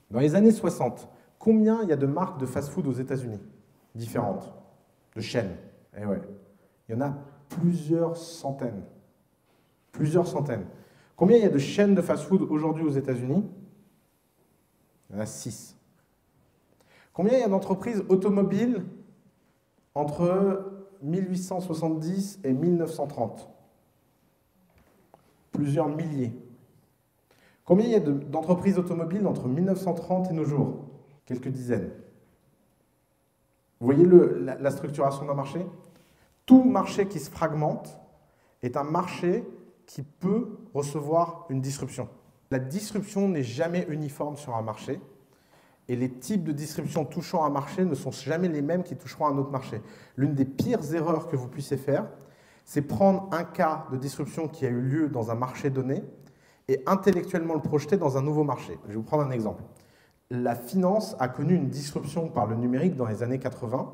Dans les années 60, combien il y a de marques de fast-food aux États-Unis différentes, de chaînes? Eh ouais, il y en a plusieurs centaines. Plusieurs centaines. Combien il y a de chaînes de fast-food aujourd'hui aux États-Unis? Il y en a 6. Combien il y a d'entreprises automobiles entre 1870 et 1930? Plusieurs milliers. Combien il y a d'entreprises automobiles entre 1930 et nos jours? Quelques dizaines. Vous voyez la structuration d'un marché? Tout marché qui se fragmente est un marché qui peut recevoir une disruption. La disruption n'est jamais uniforme sur un marché. Et les types de disruption touchant un marché ne sont jamais les mêmes qui toucheront un autre marché. L'une des pires erreurs que vous puissiez faire, c'est prendre un cas de disruption qui a eu lieu dans un marché donné et intellectuellement le projeter dans un nouveau marché. Je vais vous prendre un exemple. La finance a connu une disruption par le numérique dans les années 80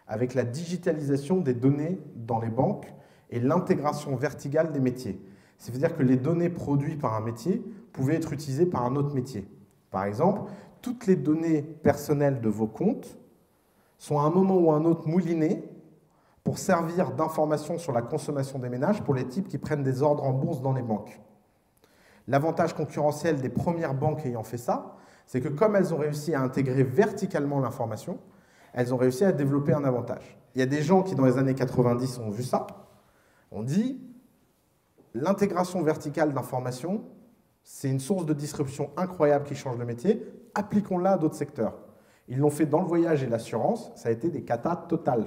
avec la digitalisation des données dans les banques et l'intégration verticale des métiers. C'est-à-dire que les données produites par un métier pouvaient être utilisées par un autre métier. Par exemple, toutes les données personnelles de vos comptes sont à un moment ou à un autre moulinées pour servir d'information sur la consommation des ménages pour les types qui prennent des ordres en bourse dans les banques. L'avantage concurrentiel des premières banques ayant fait ça, c'est que comme elles ont réussi à intégrer verticalement l'information, elles ont réussi à développer un avantage. Il y a des gens qui, dans les années 90, ont vu ça. On dit l'intégration verticale d'information, c'est une source de disruption incroyable qui change le métier. Appliquons-la à d'autres secteurs. Ils l'ont fait dans le voyage et l'assurance, ça a été des catas totales.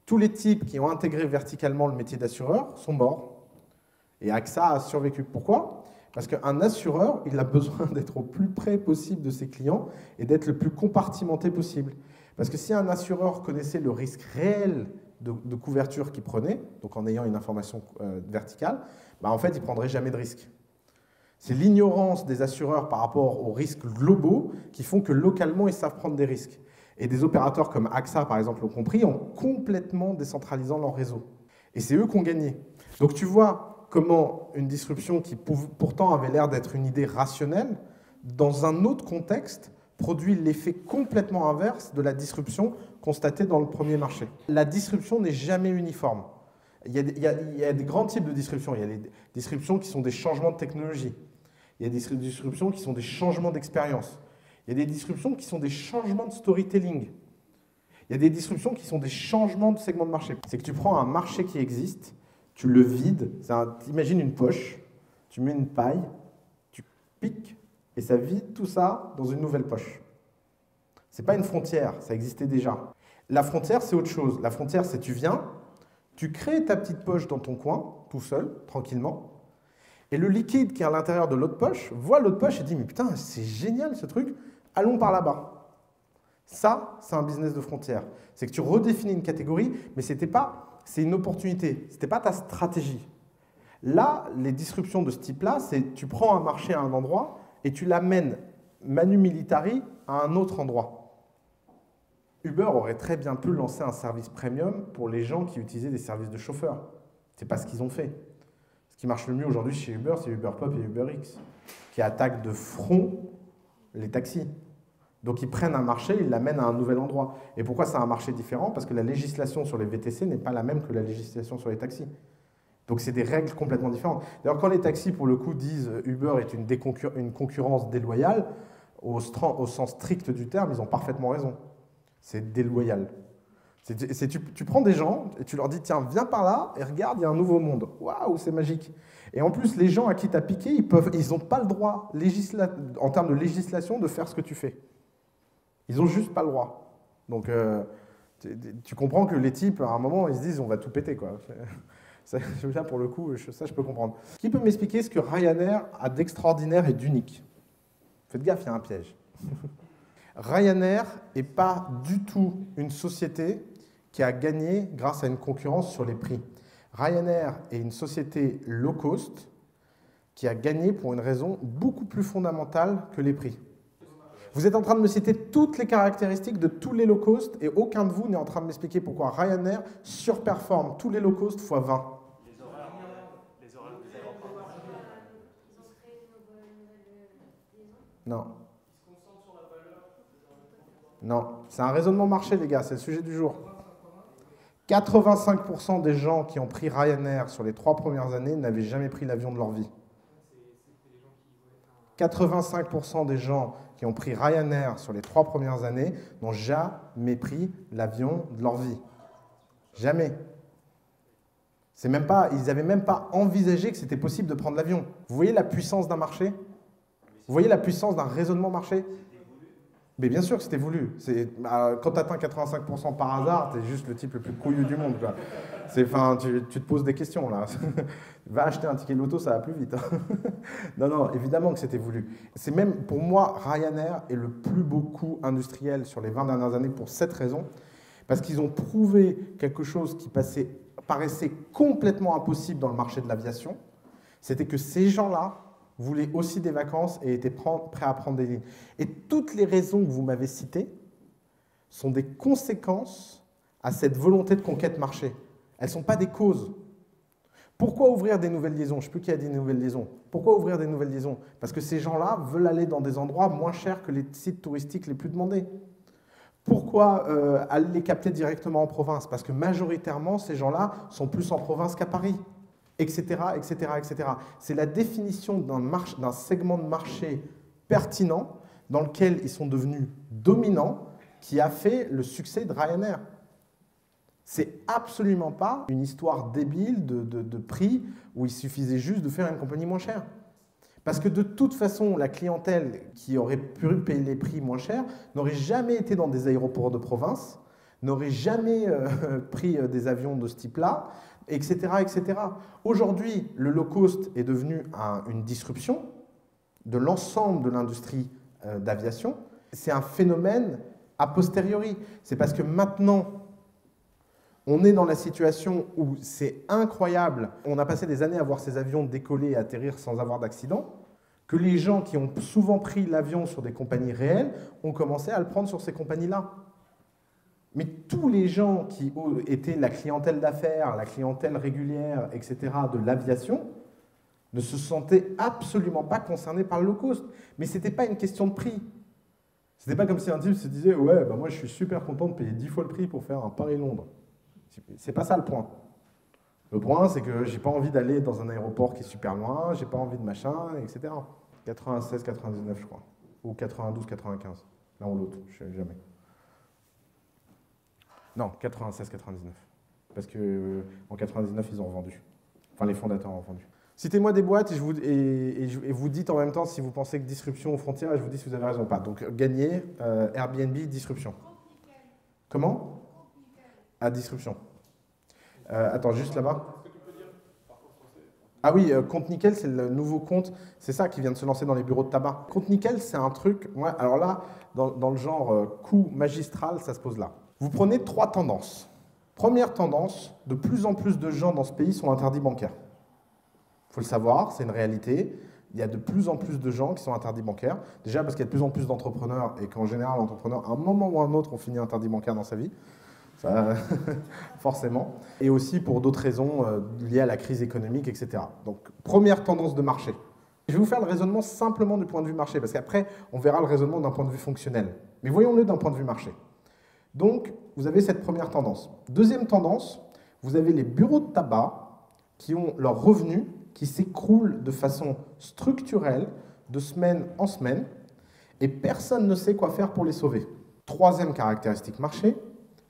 Tous les types qui ont intégré verticalement le métier d'assureur sont morts. Et AXA a survécu. Pourquoi? Parce qu'un assureur, il a besoin d'être au plus près possible de ses clients et d'être le plus compartimenté possible. Parce que si un assureur connaissait le risque réel de couverture qu'il prenait, donc en ayant une information verticale, en fait, il ne prendrait jamais de risque. C'est l'ignorance des assureurs par rapport aux risques globaux qui font que localement, ils savent prendre des risques. Et des opérateurs comme AXA, par exemple, l'ont compris en complètement décentralisant leur réseau. Et c'est eux qui ont gagné. Donc tu vois comment une disruption qui pourtant avait l'air d'être une idée rationnelle, dans un autre contexte, produit l'effet complètement inverse de la disruption constatée dans le premier marché. La disruption n'est jamais uniforme. Il y a des grands types de disruptions. Il y a des disruptions qui sont des changements de technologie. Il y a des disruptions qui sont des changements d'expérience. Il y a des disruptions qui sont des changements de storytelling. Il y a des disruptions qui sont des changements de segment de marché. C'est que tu prends un marché qui existe, tu le vides, imagine une poche, tu mets une paille, tu piques, et ça vide tout ça dans une nouvelle poche. Ce n'est pas une frontière, ça existait déjà. La frontière, c'est autre chose. La frontière, c'est tu viens, tu crées ta petite poche dans ton coin, tout seul, tranquillement, et le liquide qui est à l'intérieur de l'autre poche voit l'autre poche et dit « Mais putain, c'est génial ce truc, allons par là-bas ». Ça, c'est un business de frontière. C'est que tu redéfinis une catégorie, mais c'est une opportunité, ce n'était pas ta stratégie. Là, les disruptions de ce type-là, c'est tu prends un marché à un endroit et tu l'amènes manu militari à un autre endroit. Uber aurait très bien pu lancer un service premium pour les gens qui utilisaient des services de chauffeurs. Ce n'est pas ce qu'ils ont fait. Ce qui marche le mieux aujourd'hui chez Uber, c'est Uber Pop et Uber X, qui attaquent de front les taxis. Donc ils prennent un marché, ils l'amènent à un nouvel endroit. Et pourquoi c'est un marché différent? Parce que la législation sur les VTC n'est pas la même que la législation sur les taxis. Donc c'est des règles complètement différentes. D'ailleurs, quand les taxis, pour le coup, disent Uber est une concurrence déloyale, au sens strict du terme, ils ont parfaitement raison. C'est déloyal. Tu prends des gens et tu leur dis, tiens, viens par là et regarde, il y a un nouveau monde. Waouh, c'est magique. Et en plus, les gens à qui tu as piqué, ils n'ont pas le droit, en termes de législation, de faire ce que tu fais. Ils n'ont juste pas le droit. Donc, tu comprends que les types, à un moment, ils se disent, on va tout péter, quoi. Là, pour le coup, ça, je peux comprendre. Qui peut m'expliquer ce que Ryanair a d'extraordinaire et d'unique? Faites gaffe, il y a un piège. Ryanair n'est pas du tout une société qui a gagné grâce à une concurrence sur les prix. Ryanair est une société low cost qui a gagné pour une raison beaucoup plus fondamentale que les prix. Vous êtes en train de me citer toutes les caractéristiques de tous les low cost et aucun de vous n'est en train de m'expliquer pourquoi Ryanair surperforme tous les low cost x 20. Les horaires des aéroports. Non. Non, c'est un raisonnement marché, les gars, c'est le sujet du jour. 85% des gens qui ont pris Ryanair sur les 3 premières années n'avaient jamais pris l'avion de leur vie. 85% des gens qui ont pris Ryanair sur les 3 premières années n'ont jamais pris l'avion de leur vie. Jamais. Ils n'avaient même pas envisagé que c'était possible de prendre l'avion. Vous voyez la puissance d'un marché? Vous voyez la puissance d'un raisonnement marché? Mais bien sûr que c'était voulu. Quand tu atteins 85% par hasard, tu es juste le type le plus couillu du monde. Quoi. Tu te poses des questions là. Va acheter un ticket de loto, ça va plus vite. Non, évidemment que c'était voulu. C'est même, pour moi, Ryanair est le plus beau coup industriel sur les 20 dernières années pour cette raison. Parce qu'ils ont prouvé quelque chose qui paraissait complètement impossible dans le marché de l'aviation. C'était que ces gens-là voulaient aussi des vacances et étaient prêts à prendre des lignes. Et toutes les raisons que vous m'avez citées sont des conséquences à cette volonté de conquête marché. Elles ne sont pas des causes. Pourquoi ouvrir des nouvelles liaisons? Je ne sais plus qui a dit nouvelles liaisons. Pourquoi ouvrir des nouvelles liaisons? Parce que ces gens-là veulent aller dans des endroits moins chers que les sites touristiques les plus demandés. Pourquoi aller les capter directement en province? Parce que majoritairement, ces gens-là sont plus en province qu'à Paris. Etc., etc., etc. C'est la définition d'un segment de marché pertinent dans lequel ils sont devenus dominants qui a fait le succès de Ryanair. C'est absolument pas une histoire débile de prix où il suffisait juste de faire une compagnie moins chère. Parce que de toute façon, la clientèle qui aurait pu payer les prix moins chers n'aurait jamais été dans des aéroports de province, n'aurait jamais pris des avions de ce type-là, etc., etc. Aujourd'hui, le low cost est devenu une disruption de l'ensemble de l'industrie d'aviation. C'est un phénomène a posteriori. C'est parce que maintenant, on est dans la situation où c'est incroyable. On a passé des années à voir ces avions décoller et atterrir sans avoir d'accident, que les gens qui ont souvent pris l'avion sur des compagnies réelles ont commencé à le prendre sur ces compagnies-là. Mais tous les gens qui étaient la clientèle d'affaires, la clientèle régulière, etc., de l'aviation, ne se sentaient absolument pas concernés par le low cost. Mais ce n'était pas une question de prix. Ce n'était pas comme si un type se disait « Ouais, bah moi je suis super content de payer 10 fois le prix pour faire un Paris-Londres ». C'est pas ça le point. Le point, c'est que j'ai pas envie d'aller dans un aéroport qui est super loin, j'ai pas envie de machin, etc. 96, 99, je crois. Ou 92, 95. L'un ou l'autre, je sais jamais. Non, 96, 99. Parce qu'en 99, ils ont vendu. Enfin, les fondateurs ont vendu. Citez-moi des boîtes et vous dites en même temps si vous pensez que disruption aux frontières et je vous dis si vous avez raison ou pas. Donc, gagner, Airbnb, disruption. Comment? À disruption. Attends, juste là-bas. Ah oui, Compte Nickel, c'est le nouveau compte. C'est ça qui vient de se lancer dans les bureaux de tabac. Compte Nickel, c'est un truc... Ouais, alors là, dans le genre coup magistral, ça se pose là. Vous prenez 3 tendances. Première tendance, de plus en plus de gens dans ce pays sont interdits bancaires. Il faut le savoir, c'est une réalité. Il y a de plus en plus de gens qui sont interdits bancaires. Déjà parce qu'il y a de plus en plus d'entrepreneurs et qu'en général, l'entrepreneur, à un moment ou à un autre, on finit interdit bancaire dans sa vie. Ça, forcément. Et aussi pour d'autres raisons liées à la crise économique, etc. Donc, première tendance de marché. Je vais vous faire le raisonnement simplement du point de vue marché, parce qu'après, on verra le raisonnement d'un point de vue fonctionnel. Mais voyons-le d'un point de vue marché. Donc, vous avez cette première tendance. Deuxième tendance, vous avez les bureaux de tabac qui ont leurs revenus qui s'écroulent de façon structurelle de semaine en semaine et personne ne sait quoi faire pour les sauver. Troisième caractéristique marché,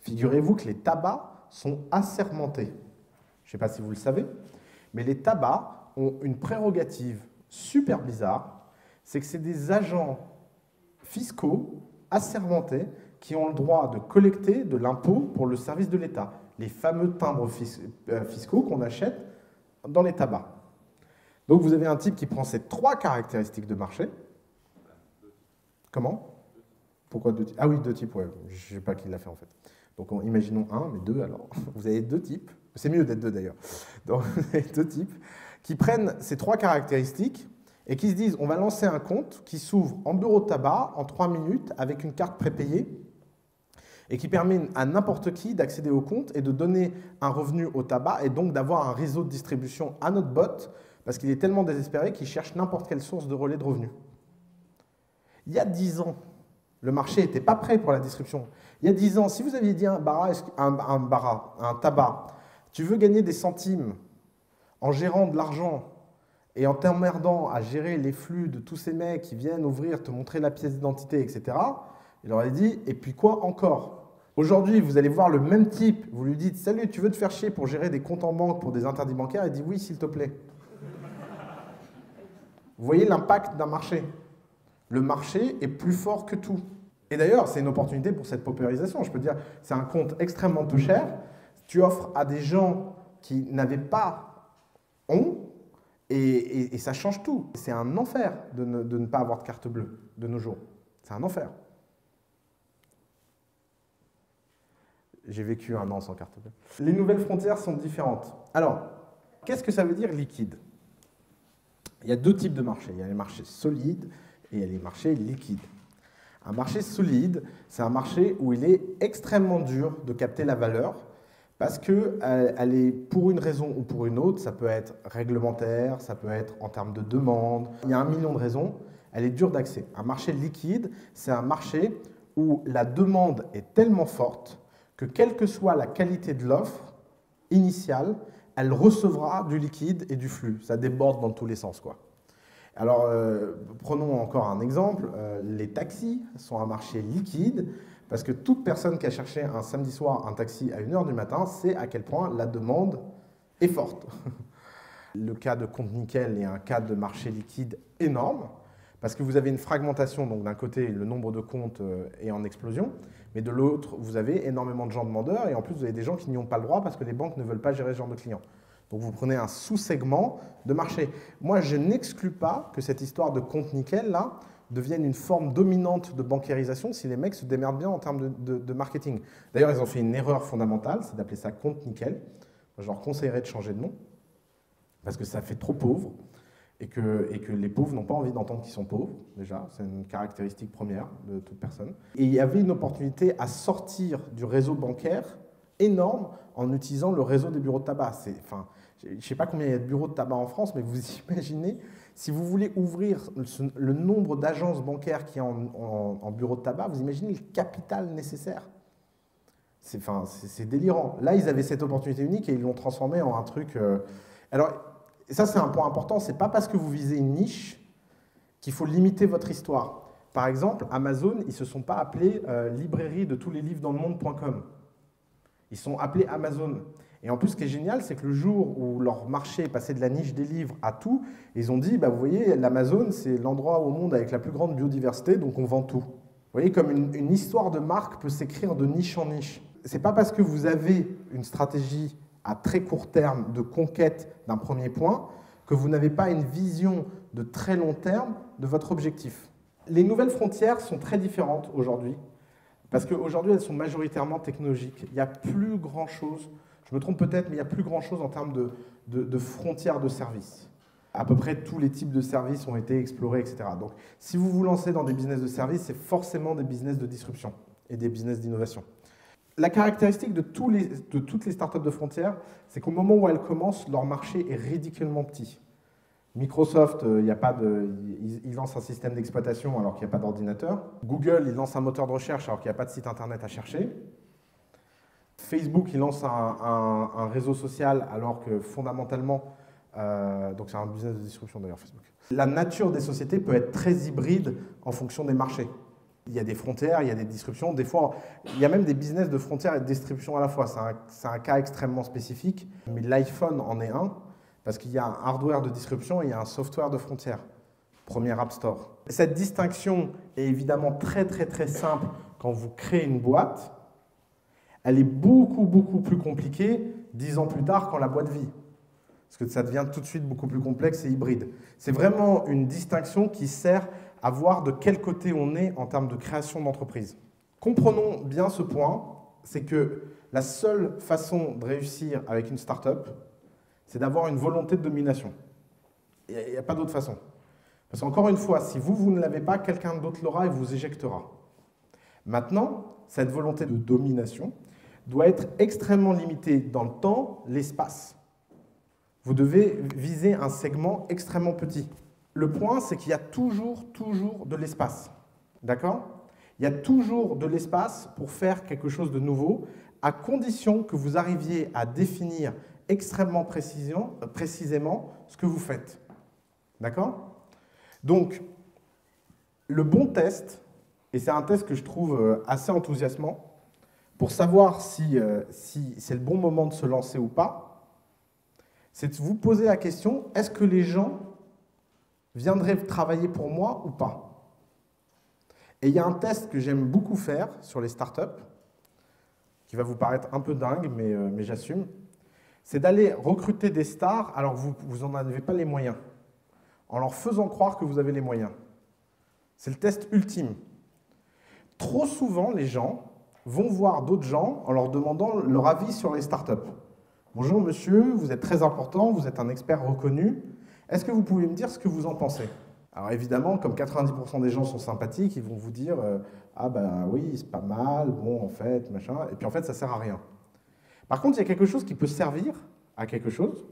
figurez-vous que les tabacs sont assermentés. Je ne sais pas si vous le savez, mais les tabacs ont une prérogative super bizarre, c'est que c'est des agents fiscaux assermentés qui ont le droit de collecter de l'impôt pour le service de l'État, les fameux timbres fiscaux qu'on achète dans les tabacs. Donc vous avez un type qui prend ces trois caractéristiques de marché. Comment? Pourquoi deux types? Ah oui, deux types, ouais. Je ne sais pas qui l'a fait en fait. Donc imaginons un, mais deux alors. Vous avez deux types, c'est mieux d'être deux d'ailleurs. Donc vous avez deux types qui prennent ces trois caractéristiques et qui se disent on va lancer un compte qui s'ouvre en bureau de tabac en 3 minutes avec une carte prépayée et qui permet à n'importe qui d'accéder au compte et de donner un revenu au tabac et donc d'avoir un réseau de distribution à notre bot parce qu'il est tellement désespéré qu'il cherche n'importe quelle source de relais de revenus. Il y a 10 ans, le marché n'était pas prêt pour la distribution. Il y a 10 ans, si vous aviez dit à un tabac, tu veux gagner des centimes en gérant de l'argent et en t'emmerdant à gérer les flux de tous ces mecs qui viennent ouvrir, te montrer la pièce d'identité, etc., il aurait dit, et puis quoi encore? Aujourd'hui, vous allez voir le même type, vous lui dites, salut, tu veux te faire chier pour gérer des comptes en banque pour des interdits bancaires? Il dit, oui, s'il te plaît. Vous voyez l'impact d'un marché. Le marché est plus fort que tout. Et d'ailleurs, c'est une opportunité pour cette paupérisation. Je peux dire, c'est un compte extrêmement peu cher. Tu offres à des gens qui n'avaient pas et ça change tout. C'est un enfer de ne pas avoir de carte bleue de nos jours. C'est un enfer. J'ai vécu 1 an sans carte bleue. Les nouvelles frontières sont différentes. Alors, qu'est-ce que ça veut dire liquide? Il y a deux types de marchés. Il y a les marchés solides et il y a les marchés liquides. Un marché solide, c'est un marché où il est extrêmement dur de capter la valeur parce qu'elle est, pour une raison ou pour une autre, ça peut être réglementaire, ça peut être en termes de demande, il y a 1 million de raisons, elle est dure d'accès. Un marché liquide, c'est un marché où la demande est tellement forte que quelle que soit la qualité de l'offre initiale, elle recevra du liquide et du flux. Ça déborde dans tous les sens, quoi. Alors, prenons encore un exemple. Les taxis sont un marché liquide parce que toute personne qui a cherché un samedi soir un taxi à 1 h du matin sait à quel point la demande est forte. Le cas de compte nickel est un cas de marché liquide énorme parce que vous avez une fragmentation. Donc, d'un côté, le nombre de comptes est en explosion, mais de l'autre, vous avez énormément de gens demandeurs et en plus, vous avez des gens qui n'y ont pas le droit parce que les banques ne veulent pas gérer ce genre de clients. Donc vous prenez un sous-segment de marché. Moi, je n'exclus pas que cette histoire de compte nickel, là, devienne une forme dominante de bancarisation si les mecs se démerdent bien en termes de marketing. D'ailleurs, ils ont fait une erreur fondamentale, c'est d'appeler ça compte nickel. Je leur conseillerais de changer de nom, parce que ça fait trop pauvre, et que les pauvres n'ont pas envie d'entendre qu'ils sont pauvres, déjà. C'est une caractéristique première de toute personne. Et il y avait une opportunité à sortir du réseau bancaire énorme en utilisant le réseau des bureaux de tabac. Je ne sais pas combien il y a de bureaux de tabac en France, mais vous imaginez, si vous voulez ouvrir le nombre d'agences bancaires qu'il y a en bureau de tabac, vous imaginez le capital nécessaire. C'est délirant. Là, ils avaient cette opportunité unique et ils l'ont transformé en un truc... Alors, ça, c'est un point important. Ce n'est pas parce que vous visez une niche qu'il faut limiter votre histoire. Par exemple, Amazon, ils ne se sont pas appelés librairie de tous les livres dans le monde.com. Ils sont appelés Amazon. Et en plus, ce qui est génial, c'est que le jour où leur marché est passé de la niche des livres à tout, ils ont dit, bah, vous voyez, l'Amazon, c'est l'endroit au monde avec la plus grande biodiversité, donc on vend tout. Vous voyez, comme une histoire de marque peut s'écrire de niche en niche. Ce n'est pas parce que vous avez une stratégie à très court terme de conquête d'un premier point que vous n'avez pas une vision de très long terme de votre objectif. Les nouvelles frontières sont très différentes aujourd'hui. Parce qu'aujourd'hui, elles sont majoritairement technologiques. Il n'y a plus grand-chose, je me trompe peut-être, mais il n'y a plus grand-chose en termes de frontières de services. À peu près tous les types de services ont été explorés, etc. Donc, si vous vous lancez dans des business de services, c'est forcément des business de disruption et des business d'innovation. La caractéristique de toutes les startups de frontières, c'est qu'au moment où elles commencent, leur marché est ridiculement petit. Microsoft, il lance un système d'exploitation alors qu'il n'y a pas d'ordinateur. Google, il lance un moteur de recherche alors qu'il n'y a pas de site internet à chercher. Facebook, il lance un réseau social alors que fondamentalement, donc c'est un business de distribution d'ailleurs Facebook. La nature des sociétés peut être très hybride en fonction des marchés. Il y a des frontières, il y a des distributions. Des fois, il y a même des business de frontières et de distribution à la fois. C'est un cas extrêmement spécifique, mais l'iPhone en est un, parce qu'il y a un hardware de distribution et il y a un software de frontières. Premier App Store. Cette distinction est évidemment très simple quand vous créez une boîte. Elle est beaucoup plus compliquée 10 ans plus tard quand la boîte vit. Parce que ça devient tout de suite beaucoup plus complexe et hybride. C'est vraiment une distinction qui sert à voir de quel côté on est en termes de création d'entreprise. Comprenons bien ce point, c'est que la seule façon de réussir avec une start-up, c'est d'avoir une volonté de domination. Il n'y a pas d'autre façon. Parce qu'encore une fois, si vous ne l'avez pas, quelqu'un d'autre l'aura et vous éjectera. Maintenant, cette volonté de domination doit être extrêmement limitée dans le temps, l'espace. Vous devez viser un segment extrêmement petit. Le point, c'est qu'il y a toujours de l'espace. D'accord? Il y a toujours de l'espace pour faire quelque chose de nouveau, à condition que vous arriviez à définir extrêmement précisément ce que vous faites. D'accord? Donc, le bon test, et c'est un test que je trouve assez enthousiasmant, pour savoir si c'est le bon moment de se lancer ou pas, c'est de vous poser la question, est-ce que les gens viendraient travailler pour moi ou pas? Et il y a un test que j'aime beaucoup faire sur les startups, qui va vous paraître un peu dingue, mais j'assume, c'est d'aller recruter des stars alors que vous n'en avez pas les moyens, en leur faisant croire que vous avez les moyens. C'est le test ultime. Trop souvent, les gens vont voir d'autres gens en leur demandant leur avis sur les startups. Bonjour monsieur, vous êtes très important, vous êtes un expert reconnu. Est-ce que vous pouvez me dire ce que vous en pensez? Alors évidemment, comme 90% des gens sont sympathiques, ils vont vous dire ah ben oui, c'est pas mal, bon en fait, machin. Et puis en fait, ça sert à rien. Par contre, il y a quelque chose qui peut servir à quelque chose,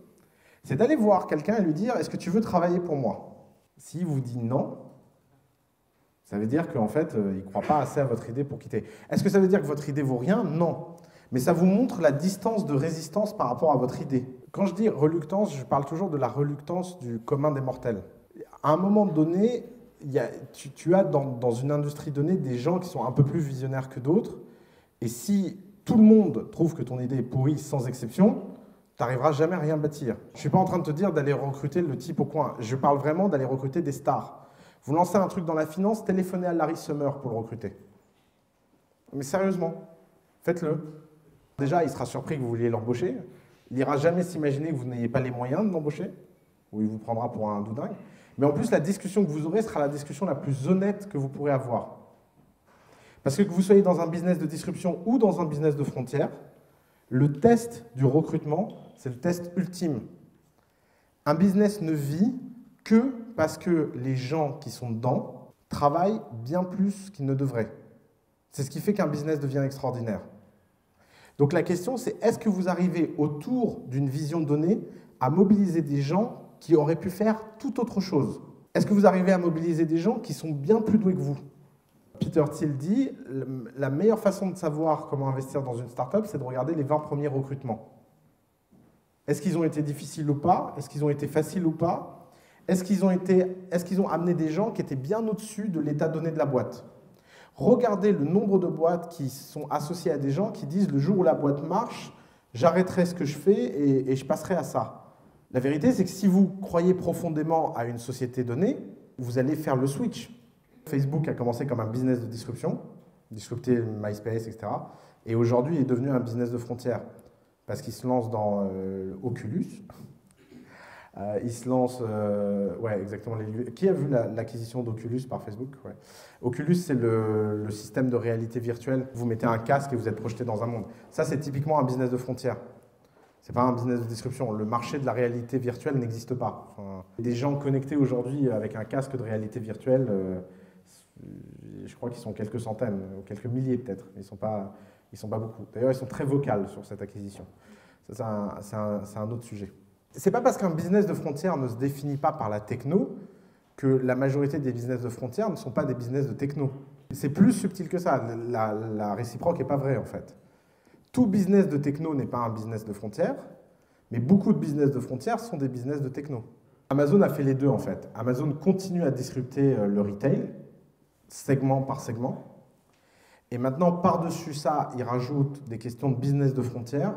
c'est d'aller voir quelqu'un et lui dire est-ce que tu veux travailler pour moi? S'il vous dit non, ça veut dire qu'en fait, il ne croit pas assez à votre idée pour quitter. Est-ce que ça veut dire que votre idée vaut rien? Non. Mais ça vous montre la distance de résistance par rapport à votre idée. Quand je dis reluctance, je parle toujours de la reluctance du commun des mortels. À un moment donné, tu as dans une industrie donnée des gens qui sont un peu plus visionnaires que d'autres. Et si tout le monde trouve que ton idée est pourrie sans exception, tu n'arriveras jamais à rien bâtir. Je ne suis pas en train de te dire d'aller recruter le type au coin. Je parle vraiment d'aller recruter des stars. Vous lancez un truc dans la finance, téléphonez à Larry Summer pour le recruter. Mais sérieusement, faites-le. Déjà, il sera surpris que vous vouliez l'embaucher. Il n'ira jamais s'imaginer que vous n'ayez pas les moyens de l'embaucher, ou il vous prendra pour un doudingue. Mais en plus, la discussion que vous aurez sera la discussion la plus honnête que vous pourrez avoir. Parce que vous soyez dans un business de disruption ou dans un business de frontières, le test du recrutement, c'est le test ultime. Un business ne vit que parce que les gens qui sont dedans travaillent bien plus qu'ils ne devraient. C'est ce qui fait qu'un business devient extraordinaire. Donc la question, c'est est-ce que vous arrivez autour d'une vision donnée à mobiliser des gens qui auraient pu faire tout autre chose? Est-ce que vous arrivez à mobiliser des gens qui sont bien plus doués que vous? Peter Thiel dit, la meilleure façon de savoir comment investir dans une startup, c'est de regarder les 20 premiers recrutements. Est-ce qu'ils ont été difficiles ou pas? Est-ce qu'ils ont été faciles ou pas? Est-ce qu'ils ont amené des gens qui étaient bien au-dessus de l'état donné de la boîte? Regardez le nombre de boîtes qui sont associées à des gens qui disent le jour où la boîte marche, j'arrêterai ce que je fais et je passerai à ça. La vérité, c'est que si vous croyez profondément à une société donnée, vous allez faire le switch. Facebook a commencé comme un business de disruption, disrupter MySpace, etc. Et aujourd'hui, il est devenu un business de frontières parce qu'il se lance dans Oculus. Il se lance... ouais, exactement. Qui a vu l'acquisition d'Oculus par Facebook? Ouais. Oculus, c'est le système de réalité virtuelle. Vous mettez un casque et vous êtes projeté dans un monde. Ça, c'est typiquement un business de frontières. C'est pas un business de disruption. Le marché de la réalité virtuelle n'existe pas. Enfin, des gens connectés aujourd'hui avec un casque de réalité virtuelle, je crois qu'ils sont quelques centaines, ou quelques milliers peut-être. Ils sont pas beaucoup. D'ailleurs, ils sont très vocaux sur cette acquisition. Ça, c'est un autre sujet. C'est pas parce qu'un business de frontière ne se définit pas par la techno que la majorité des business de frontière ne sont pas des business de techno. C'est plus subtil que ça. La réciproque n'est pas vraie, en fait. Tout business de techno n'est pas un business de frontière, mais beaucoup de business de frontière sont des business de techno. Amazon a fait les deux, en fait. Amazon continue à disrupter le retail, segment par segment. Et maintenant, par-dessus ça, il rajoute des questions de business de frontière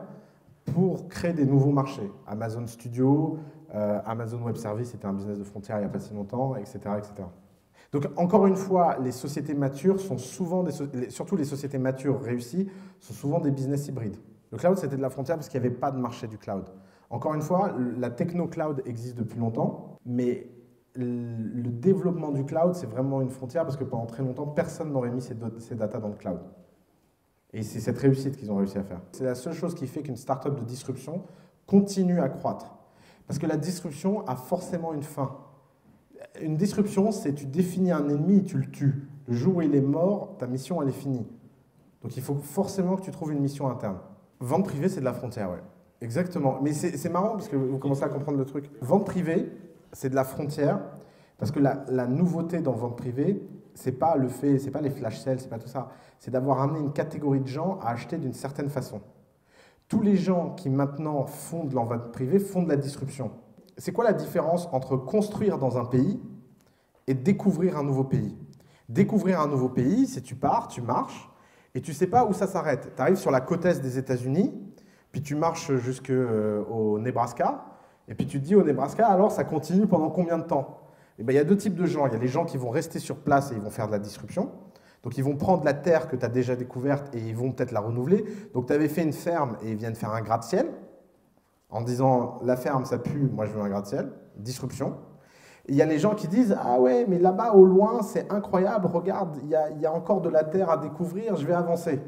pour créer des nouveaux marchés. Amazon Studio, Amazon Web Service, c'était un business de frontière il n'y a pas si longtemps, etc., etc. Donc, encore une fois, les sociétés matures sont souvent, surtout les sociétés matures réussies, sont souvent des business hybrides. Le cloud, c'était de la frontière parce qu'il n'y avait pas de marché du cloud. Encore une fois, la techno-cloud existe depuis longtemps, mais le développement du cloud, c'est vraiment une frontière parce que pendant très longtemps, personne n'aurait mis ces datas dans le cloud. Et c'est cette réussite qu'ils ont réussi à faire. C'est la seule chose qui fait qu'une startup de disruption continue à croître. Parce que la disruption a forcément une fin. Une disruption, c'est tu définis un ennemi et tu le tues. Le jour où il est mort, ta mission, elle est finie. Donc il faut forcément que tu trouves une mission interne. Vente privée, c'est de la frontière, ouais. Exactement. Mais c'est marrant parce que vous commencez à comprendre le truc. Vente privée, c'est de la frontière parce que la nouveauté dans vente privée, c'est pas le fait, c'est pas les flash sales, c'est pas tout ça. C'est d'avoir amené une catégorie de gens à acheter d'une certaine façon. Tous les gens qui maintenant font de la vente privée font de la disruption. C'est quoi la différence entre construire dans un pays et découvrir un nouveau pays? Découvrir un nouveau pays, c'est tu pars, tu marches, et tu ne sais pas où ça s'arrête. Tu arrives sur la côte est des États-Unis, puis tu marches jusqu'au Nebraska, et puis tu te dis au Nebraska, alors ça continue pendant combien de temps? Et bien, il y a deux types de gens. Il y a les gens qui vont rester sur place et ils vont faire de la disruption. Donc ils vont prendre la terre que tu as déjà découverte et ils vont peut-être la renouveler. Donc tu avais fait une ferme et ils viennent faire un gratte-ciel, en disant la ferme ça pue, moi je veux un gratte-ciel, disruption. Et il y a les gens qui disent ah ouais mais là-bas au loin c'est incroyable, regarde il y a encore de la terre à découvrir, je vais avancer.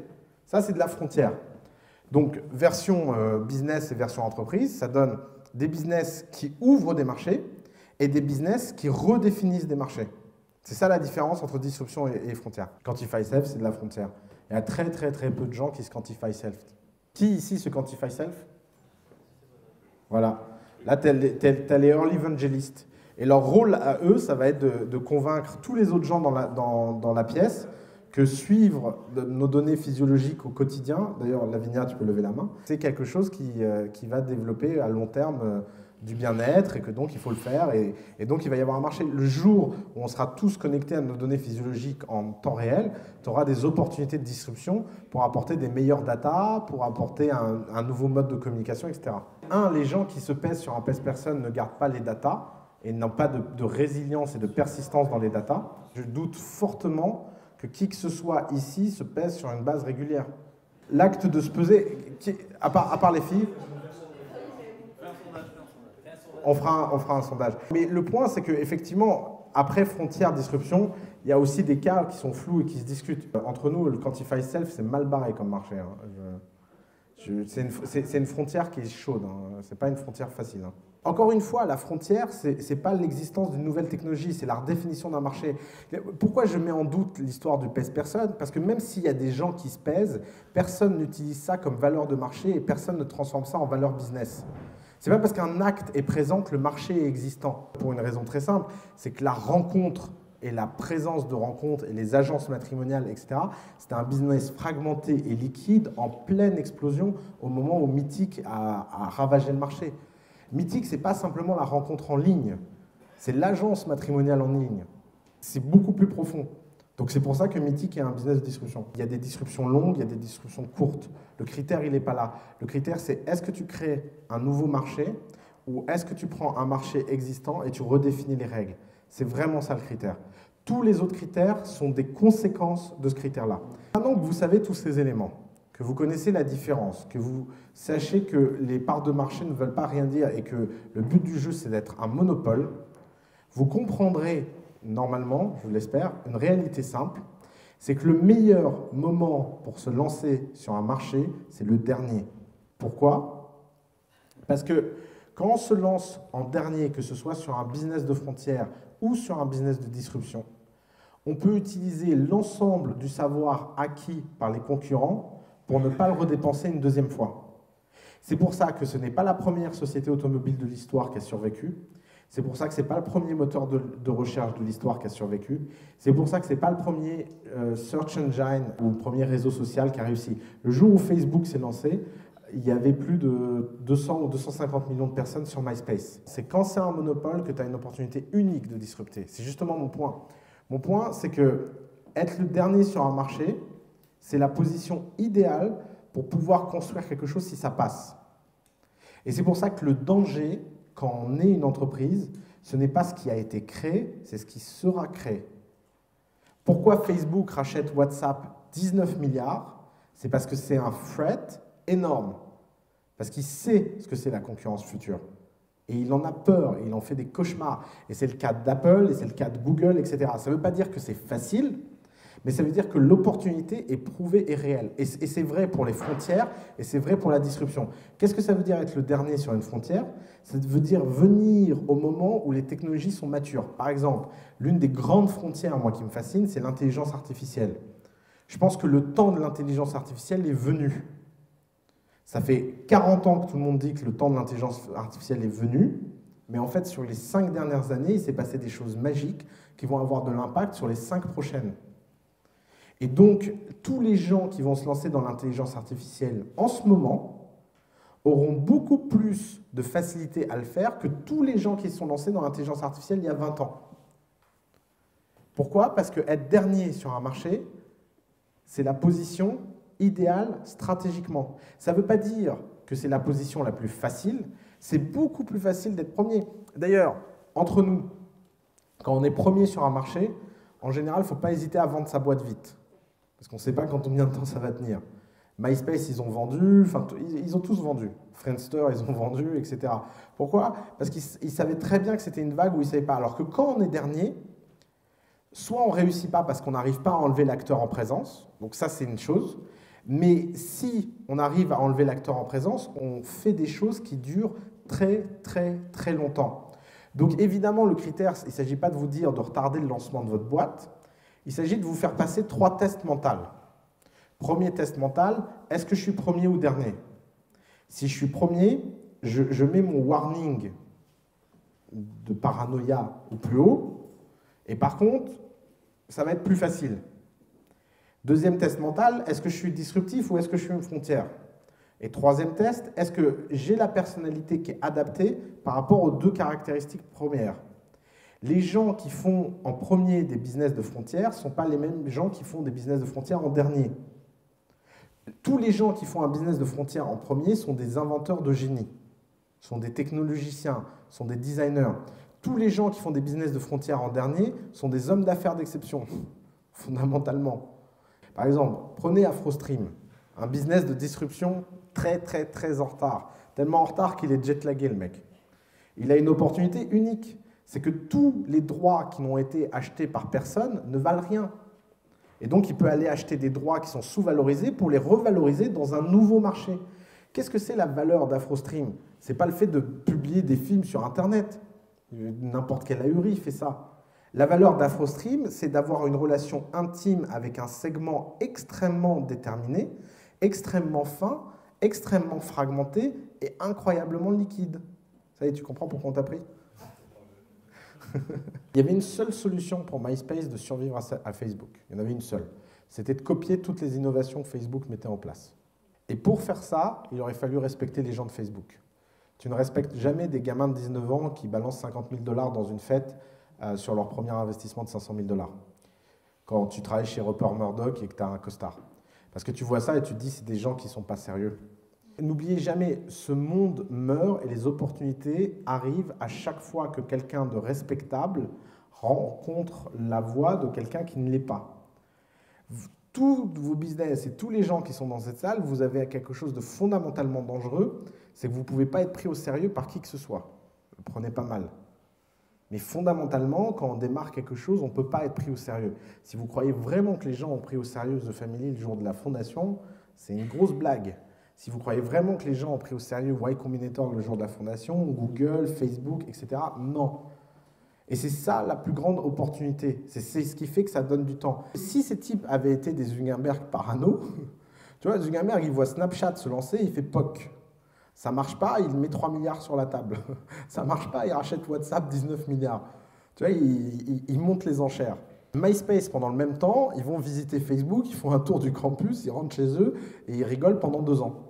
Ça c'est de la frontière. Donc version business et version entreprise, ça donne des business qui ouvrent des marchés et des business qui redéfinissent des marchés. C'est ça la différence entre disruption et frontière. Quantify Self c'est de la frontière. Il y a très peu de gens qui se quantify self. Qui ici se quantify self? Voilà. Là, tu as les early evangelistes. Et leur rôle à eux, ça va être de convaincre tous les autres gens dans la pièce que suivre nos données physiologiques au quotidien, d'ailleurs, Lavinia, tu peux lever la main, c'est quelque chose qui va développer à long terme du bien-être et que donc il faut le faire. Et donc il va y avoir un marché. Le jour où on sera tous connectés à nos données physiologiques en temps réel, tu auras des opportunités de disruption pour apporter des meilleures data, pour apporter un nouveau mode de communication, etc. Les gens qui se pèsent sur un pèse-personne ne gardent pas les datas et n'ont pas de résilience et de persistance dans les datas. Je doute fortement que qui que ce soit ici se pèse sur une base régulière. L'acte de se peser, à part les filles, on fera un sondage. Mais le point, c'est qu'effectivement, après frontière, disruption, il y a aussi des cas qui sont flous et qui se discutent. Entre nous, le Quantify Self, c'est mal barré comme marché. C'est une frontière qui est chaude, hein. C'est pas une frontière facile. Hein. Encore une fois, la frontière, c'est pas l'existence d'une nouvelle technologie, c'est la redéfinition d'un marché. Pourquoi je mets en doute l'histoire du pèse-personne? Parce que même s'il y a des gens qui se pèsent, personne n'utilise ça comme valeur de marché et personne ne transforme ça en valeur business. C'est pas parce qu'un acte est présent que le marché est existant. Pour une raison très simple, c'est que la rencontre et la présence de rencontres et les agences matrimoniales, etc., c'était un business fragmenté et liquide en pleine explosion au moment où Mythic a ravagé le marché. Mythic, c'est pas simplement la rencontre en ligne, c'est l'agence matrimoniale en ligne. C'est beaucoup plus profond. Donc c'est pour ça que Mythic est un business de disruption. Il y a des disruptions longues, il y a des disruptions courtes. Le critère, il n'est pas là. Le critère, c'est est-ce que tu crées un nouveau marché ou est-ce que tu prends un marché existant et tu redéfinis les règles? C'est vraiment ça le critère. Tous les autres critères sont des conséquences de ce critère-là. Maintenant que vous savez tous ces éléments, que vous connaissez la différence, que vous sachez que les parts de marché ne veulent pas rien dire et que le but du jeu, c'est d'être un monopole, vous comprendrez normalement, je l'espère, une réalité simple, c'est que le meilleur moment pour se lancer sur un marché, c'est le dernier. Pourquoi? Parce que quand on se lance en dernier, que ce soit sur un business de frontière ou sur un business de disruption, on peut utiliser l'ensemble du savoir acquis par les concurrents pour ne pas le redépenser une deuxième fois. C'est pour ça que ce n'est pas la première société automobile de l'histoire qui a survécu. C'est pour ça que ce n'est pas le premier moteur de recherche de l'histoire qui a survécu. C'est pour ça que ce n'est pas le premier search engine ou le premier réseau social qui a réussi. Le jour où Facebook s'est lancé, il y avait plus de 200 ou 250 millions de personnes sur MySpace. C'est quand c'est un monopole que tu as une opportunité unique de disrupter. C'est justement mon point. Mon point, c'est que être le dernier sur un marché, c'est la position idéale pour pouvoir construire quelque chose si ça passe. Et c'est pour ça que le danger, quand on est une entreprise, ce n'est pas ce qui a été créé, c'est ce qui sera créé. Pourquoi Facebook rachète WhatsApp 19 milliards? C'est parce que c'est un threat énorme. Parce qu'il sait ce que c'est la concurrence future. Et il en a peur, et il en fait des cauchemars. Et c'est le cas d'Apple, et c'est le cas de Google, etc. Ça ne veut pas dire que c'est facile, mais ça veut dire que l'opportunité est prouvée et réelle. Et c'est vrai pour les frontières, et c'est vrai pour la disruption. Qu'est-ce que ça veut dire être le dernier sur une frontière? Ça veut dire venir au moment où les technologies sont matures. Par exemple, l'une des grandes frontières, moi, qui me fascine, c'est l'intelligence artificielle. Je pense que le temps de l'intelligence artificielle est venu. Ça fait 40 ans que tout le monde dit que le temps de l'intelligence artificielle est venu, mais en fait, sur les 5 dernières années, il s'est passé des choses magiques qui vont avoir de l'impact sur les 5 prochaines. Et donc, tous les gens qui vont se lancer dans l'intelligence artificielle en ce moment auront beaucoup plus de facilité à le faire que tous les gens qui se sont lancés dans l'intelligence artificielle il y a 20 ans. Pourquoi? Parce que être dernier sur un marché, c'est la position idéale stratégiquement. Ça ne veut pas dire que c'est la position la plus facile, c'est beaucoup plus facile d'être premier. D'ailleurs, entre nous, quand on est premier sur un marché, en général, il ne faut pas hésiter à vendre sa boîte vite. Parce qu'on ne sait pas combien de temps ça va tenir. MySpace, ils ont vendu, enfin, ils ont tous vendu. Friendster, ils ont vendu, etc. Pourquoi? Parce qu'ils savaient très bien que c'était une vague où ils ne savaient pas. Alors que quand on est dernier, soit on ne réussit pas parce qu'on n'arrive pas à enlever l'acteur en présence, donc ça c'est une chose, mais si on arrive à enlever l'acteur en présence, on fait des choses qui durent très très très longtemps. Donc évidemment le critère, il ne s'agit pas de vous dire de retarder le lancement de votre boîte, il s'agit de vous faire passer 3 tests mentaux. Premier test mental, est-ce que je suis premier ou dernier? Si je suis premier, je mets mon warning de paranoïa au plus haut, et par contre, ça va être plus facile. Deuxième test mental, est-ce que je suis disruptif ou est-ce que je suis une frontière? Et troisième test, est-ce que j'ai la personnalité qui est adaptée par rapport aux 2 caractéristiques premières? Les gens qui font en premier des business de frontières ne sont pas les mêmes gens qui font des business de frontières en dernier. Tous les gens qui font un business de frontières en premier sont des inventeurs de génie, sont des technologiciens, sont des designers. Tous les gens qui font des business de frontières en dernier sont des hommes d'affaires d'exception, fondamentalement. Par exemple, prenez AfroStream, un business de disruption très très très en retard, tellement en retard qu'il est jetlagué le mec. Il a une opportunité unique, c'est que tous les droits qui n'ont été achetés par personne ne valent rien. Et donc il peut aller acheter des droits qui sont sous-valorisés pour les revaloriser dans un nouveau marché. Qu'est-ce que c'est la valeur d'AfroStream? Ce n'est pas le fait de publier des films sur Internet. N'importe quel ahuri fait ça. La valeur d'AfroStream, c'est d'avoir une relation intime avec un segment extrêmement déterminé, extrêmement fin, extrêmement fragmenté et incroyablement liquide. Ça y est, tu comprends pourquoi on t'a pris? Il y avait une seule solution pour MySpace de survivre à Facebook. Il y en avait une seule. C'était de copier toutes les innovations que Facebook mettait en place. Et pour faire ça, il aurait fallu respecter les gens de Facebook. Tu ne respectes jamais des gamins de 19 ans qui balancent 50 000 $ dans une fête sur leur premier investissement de 500 000 $. Quand tu travailles chez Rupert Murdoch et que tu as un costard. Parce que tu vois ça et tu te dis c'est des gens qui ne sont pas sérieux. N'oubliez jamais, ce monde meurt et les opportunités arrivent à chaque fois que quelqu'un de respectable rencontre la voie de quelqu'un qui ne l'est pas. Tous vos business et tous les gens qui sont dans cette salle, vous avez quelque chose de fondamentalement dangereux, c'est que vous ne pouvez pas être pris au sérieux par qui que ce soit. Le prenez pas mal. Mais fondamentalement, quand on démarre quelque chose, on ne peut pas être pris au sérieux. Si vous croyez vraiment que les gens ont pris au sérieux The Family le jour de la fondation, c'est une grosse blague. Si vous croyez vraiment que les gens ont pris au sérieux Y Combinator le jour de la fondation, Google, Facebook, etc., non. Et c'est ça la plus grande opportunité. C'est ce qui fait que ça donne du temps. Si ces types avaient été des Zuckerberg parano, tu vois, Zuckerberg, il voit Snapchat se lancer, il fait POC. Ça ne marche pas, il met 3 milliards sur la table. Ça ne marche pas, il rachète WhatsApp 19 milliards. Tu vois, il monte les enchères. MySpace, pendant le même temps, ils vont visiter Facebook, ils font un tour du campus, ils rentrent chez eux et ils rigolent pendant 2 ans.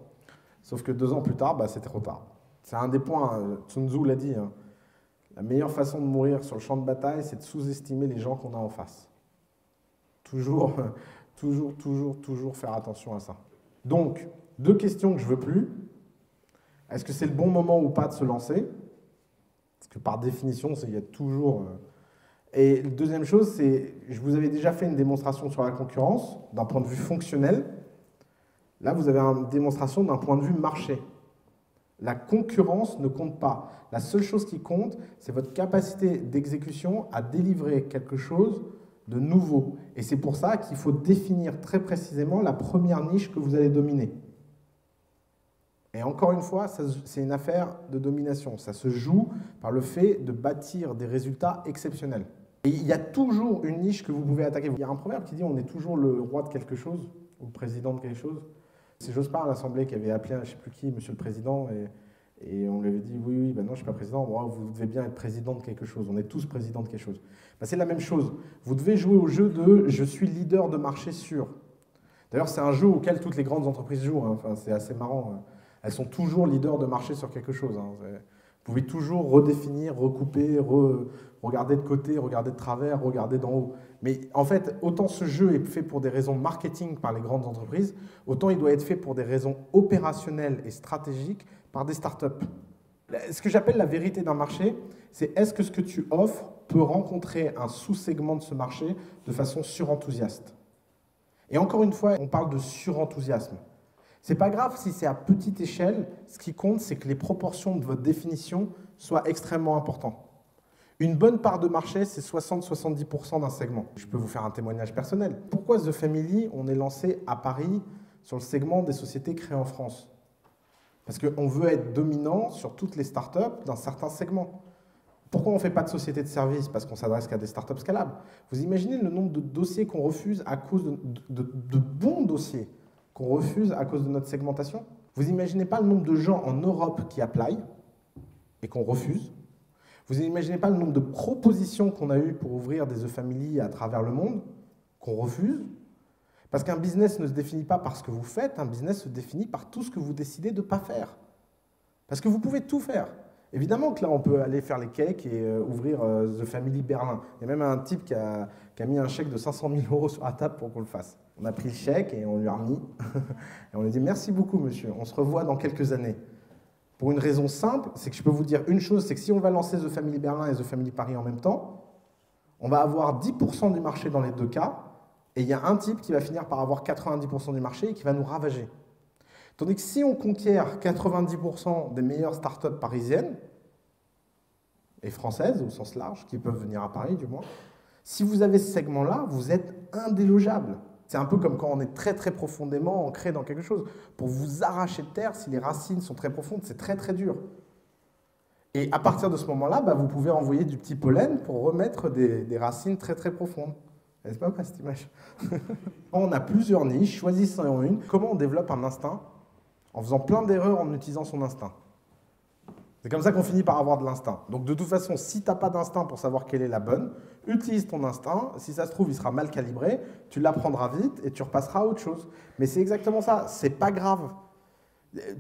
Sauf que 2 ans plus tard, c'est trop tard. C'est un des points, Sun Tzu l'a dit, hein. La meilleure façon de mourir sur le champ de bataille, c'est de sous-estimer les gens qu'on a en face. Toujours faire attention à ça. Donc, 2 questions que je veux plus. Est-ce que c'est le bon moment ou pas de se lancer? Parce que par définition, il y a toujours... Et la deuxième chose, c'est, je vous avais déjà fait une démonstration sur la concurrence, d'un point de vue fonctionnel. Là, vous avez une démonstration d'un point de vue marché. La concurrence ne compte pas. La seule chose qui compte, c'est votre capacité d'exécution à délivrer quelque chose de nouveau. Et c'est pour ça qu'il faut définir très précisément la première niche que vous allez dominer. Et encore une fois, c'est une affaire de domination. Ça se joue par le fait de bâtir des résultats exceptionnels. Et il y a toujours une niche que vous pouvez attaquer. Il y a un proverbe qui dit on est toujours le roi de quelque chose, ou le président de quelque chose. C'est Jospin à l'Assemblée qui avait appelé, je ne sais plus qui, monsieur le président, et on lui avait dit oui, non, je ne suis pas président, vous devez bien être président de quelque chose. On est tous présidents de quelque chose. C'est la même chose. Vous devez jouer au jeu de je suis leader de marché sûr. D'ailleurs, c'est un jeu auquel toutes les grandes entreprises jouent. Hein. Enfin, c'est assez marrant. Elles sont toujours leaders de marché sur quelque chose. Hein. Vous pouvez toujours redéfinir, recouper, regarder de côté, regarder de travers, regarder d'en haut. Mais en fait, autant ce jeu est fait pour des raisons marketing par les grandes entreprises, autant il doit être fait pour des raisons opérationnelles et stratégiques par des startups. Ce que j'appelle la vérité d'un marché, c'est est-ce que ce que tu offres peut rencontrer un sous-segment de ce marché de façon surenthousiaste. Et encore une fois, on parle de surenthousiasme. C'est pas grave si c'est à petite échelle, ce qui compte, c'est que les proportions de votre définition soient extrêmement importantes. Une bonne part de marché, c'est 60-70% d'un segment. Je peux vous faire un témoignage personnel. Pourquoi The Family, on est lancé à Paris sur le segment des sociétés créées en France? Parce qu'on veut être dominant sur toutes les startups d'un certain segment. Pourquoi on ne fait pas de société de services? Parce qu'on s'adresse qu'à des startups scalables. Vous imaginez le nombre de dossiers qu'on refuse à cause de bons dossiers qu'on refuse à cause de notre segmentation? Vous n'imaginez pas le nombre de gens en Europe qui apply et qu'on refuse? Vous n'imaginez pas le nombre de propositions qu'on a eues pour ouvrir des The Family à travers le monde qu'on refuse? Parce qu'un business ne se définit pas par ce que vous faites, un business se définit par tout ce que vous décidez de ne pas faire. Parce que vous pouvez tout faire. Évidemment que là, on peut aller faire les cakes et ouvrir The Family Berlin. Il y a même un type qui a mis un chèque de 500 000 € sur la table pour qu'on le fasse. On a pris le chèque et on lui a remis. Et on lui a dit « Merci beaucoup, monsieur. On se revoit dans quelques années. » Pour une raison simple, c'est que je peux vous dire une chose, c'est que si on va lancer The Family Berlin et The Family Paris en même temps, on va avoir 10% du marché dans les 2 cas, et il y a un type qui va finir par avoir 90% du marché et qui va nous ravager. Tandis que si on conquiert 90% des meilleures startups parisiennes, et françaises au sens large, qui peuvent venir à Paris du moins, si vous avez ce segment-là, vous êtes indélogeable. C'est un peu comme quand on est très très profondément ancré dans quelque chose. Pour vous arracher de terre, si les racines sont très profondes, c'est très très dur. Et à partir de ce moment-là, vous pouvez envoyer du petit pollen pour remettre des racines très très profondes. C'est pas cette image. On a plusieurs niches, choisissons une. Comment on développe un instinct? En faisant plein d'erreurs en utilisant son instinct. C'est comme ça qu'on finit par avoir de l'instinct. Donc de toute façon, si tu n'as pas d'instinct pour savoir quelle est la bonne, utilise ton instinct. Si ça se trouve, il sera mal calibré, tu l'apprendras vite et tu repasseras à autre chose. Mais c'est exactement ça, c'est pas grave.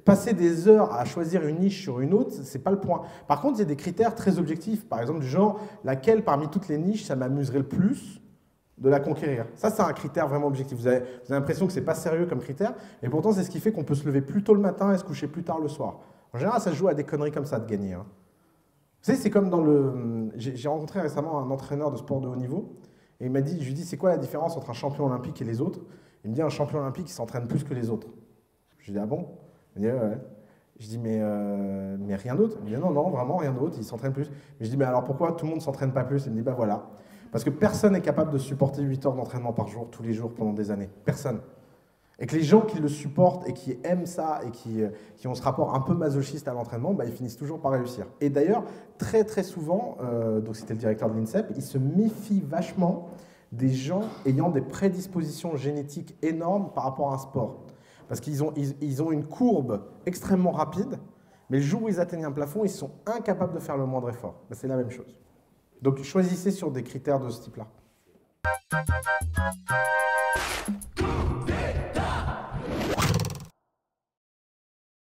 Passer des heures à choisir une niche sur une autre, c'est pas le point. Par contre, il y a des critères très objectifs. Par exemple, du genre, laquelle parmi toutes les niches, ça m'amuserait le plus de la conquérir. Ça, c'est un critère vraiment objectif. Vous avez l'impression que c'est pas sérieux comme critère, et pourtant, c'est ce qui fait qu'on peut se lever plus tôt le matin et se coucher plus tard le soir. En général, ça se joue à des conneries comme ça de gagner. Hein. Vous savez, c'est comme dans le... J'ai rencontré récemment un entraîneur de sport de haut niveau, et je lui ai dit, c'est quoi la différence entre un champion olympique et les autres? Il me dit, un champion olympique, il s'entraîne plus que les autres. Je lui ai dit, ah bon? Il me dit, ouais. Je dis, mais rien d'autre? Il me dit, non, vraiment rien d'autre, il s'entraîne plus. Mais je dis, mais alors pourquoi tout le monde ne s'entraîne pas plus? Il me dit, voilà. Parce que personne n'est capable de supporter 8 heures d'entraînement par jour, tous les jours, pendant des années. Personne. Et que les gens qui le supportent et qui aiment ça et qui ont ce rapport un peu masochiste à l'entraînement, ils finissent toujours par réussir. Et d'ailleurs, très très souvent, donc c'était le directeur de l'INSEP, il se méfie vachement des gens ayant des prédispositions génétiques énormes par rapport à un sport. Parce qu'ils ont une courbe extrêmement rapide Mais le jour où ils atteignent un plafond, ils sont incapables de faire le moindre effort. Ben, c'est la même chose. Donc choisissez sur des critères de ce type-là.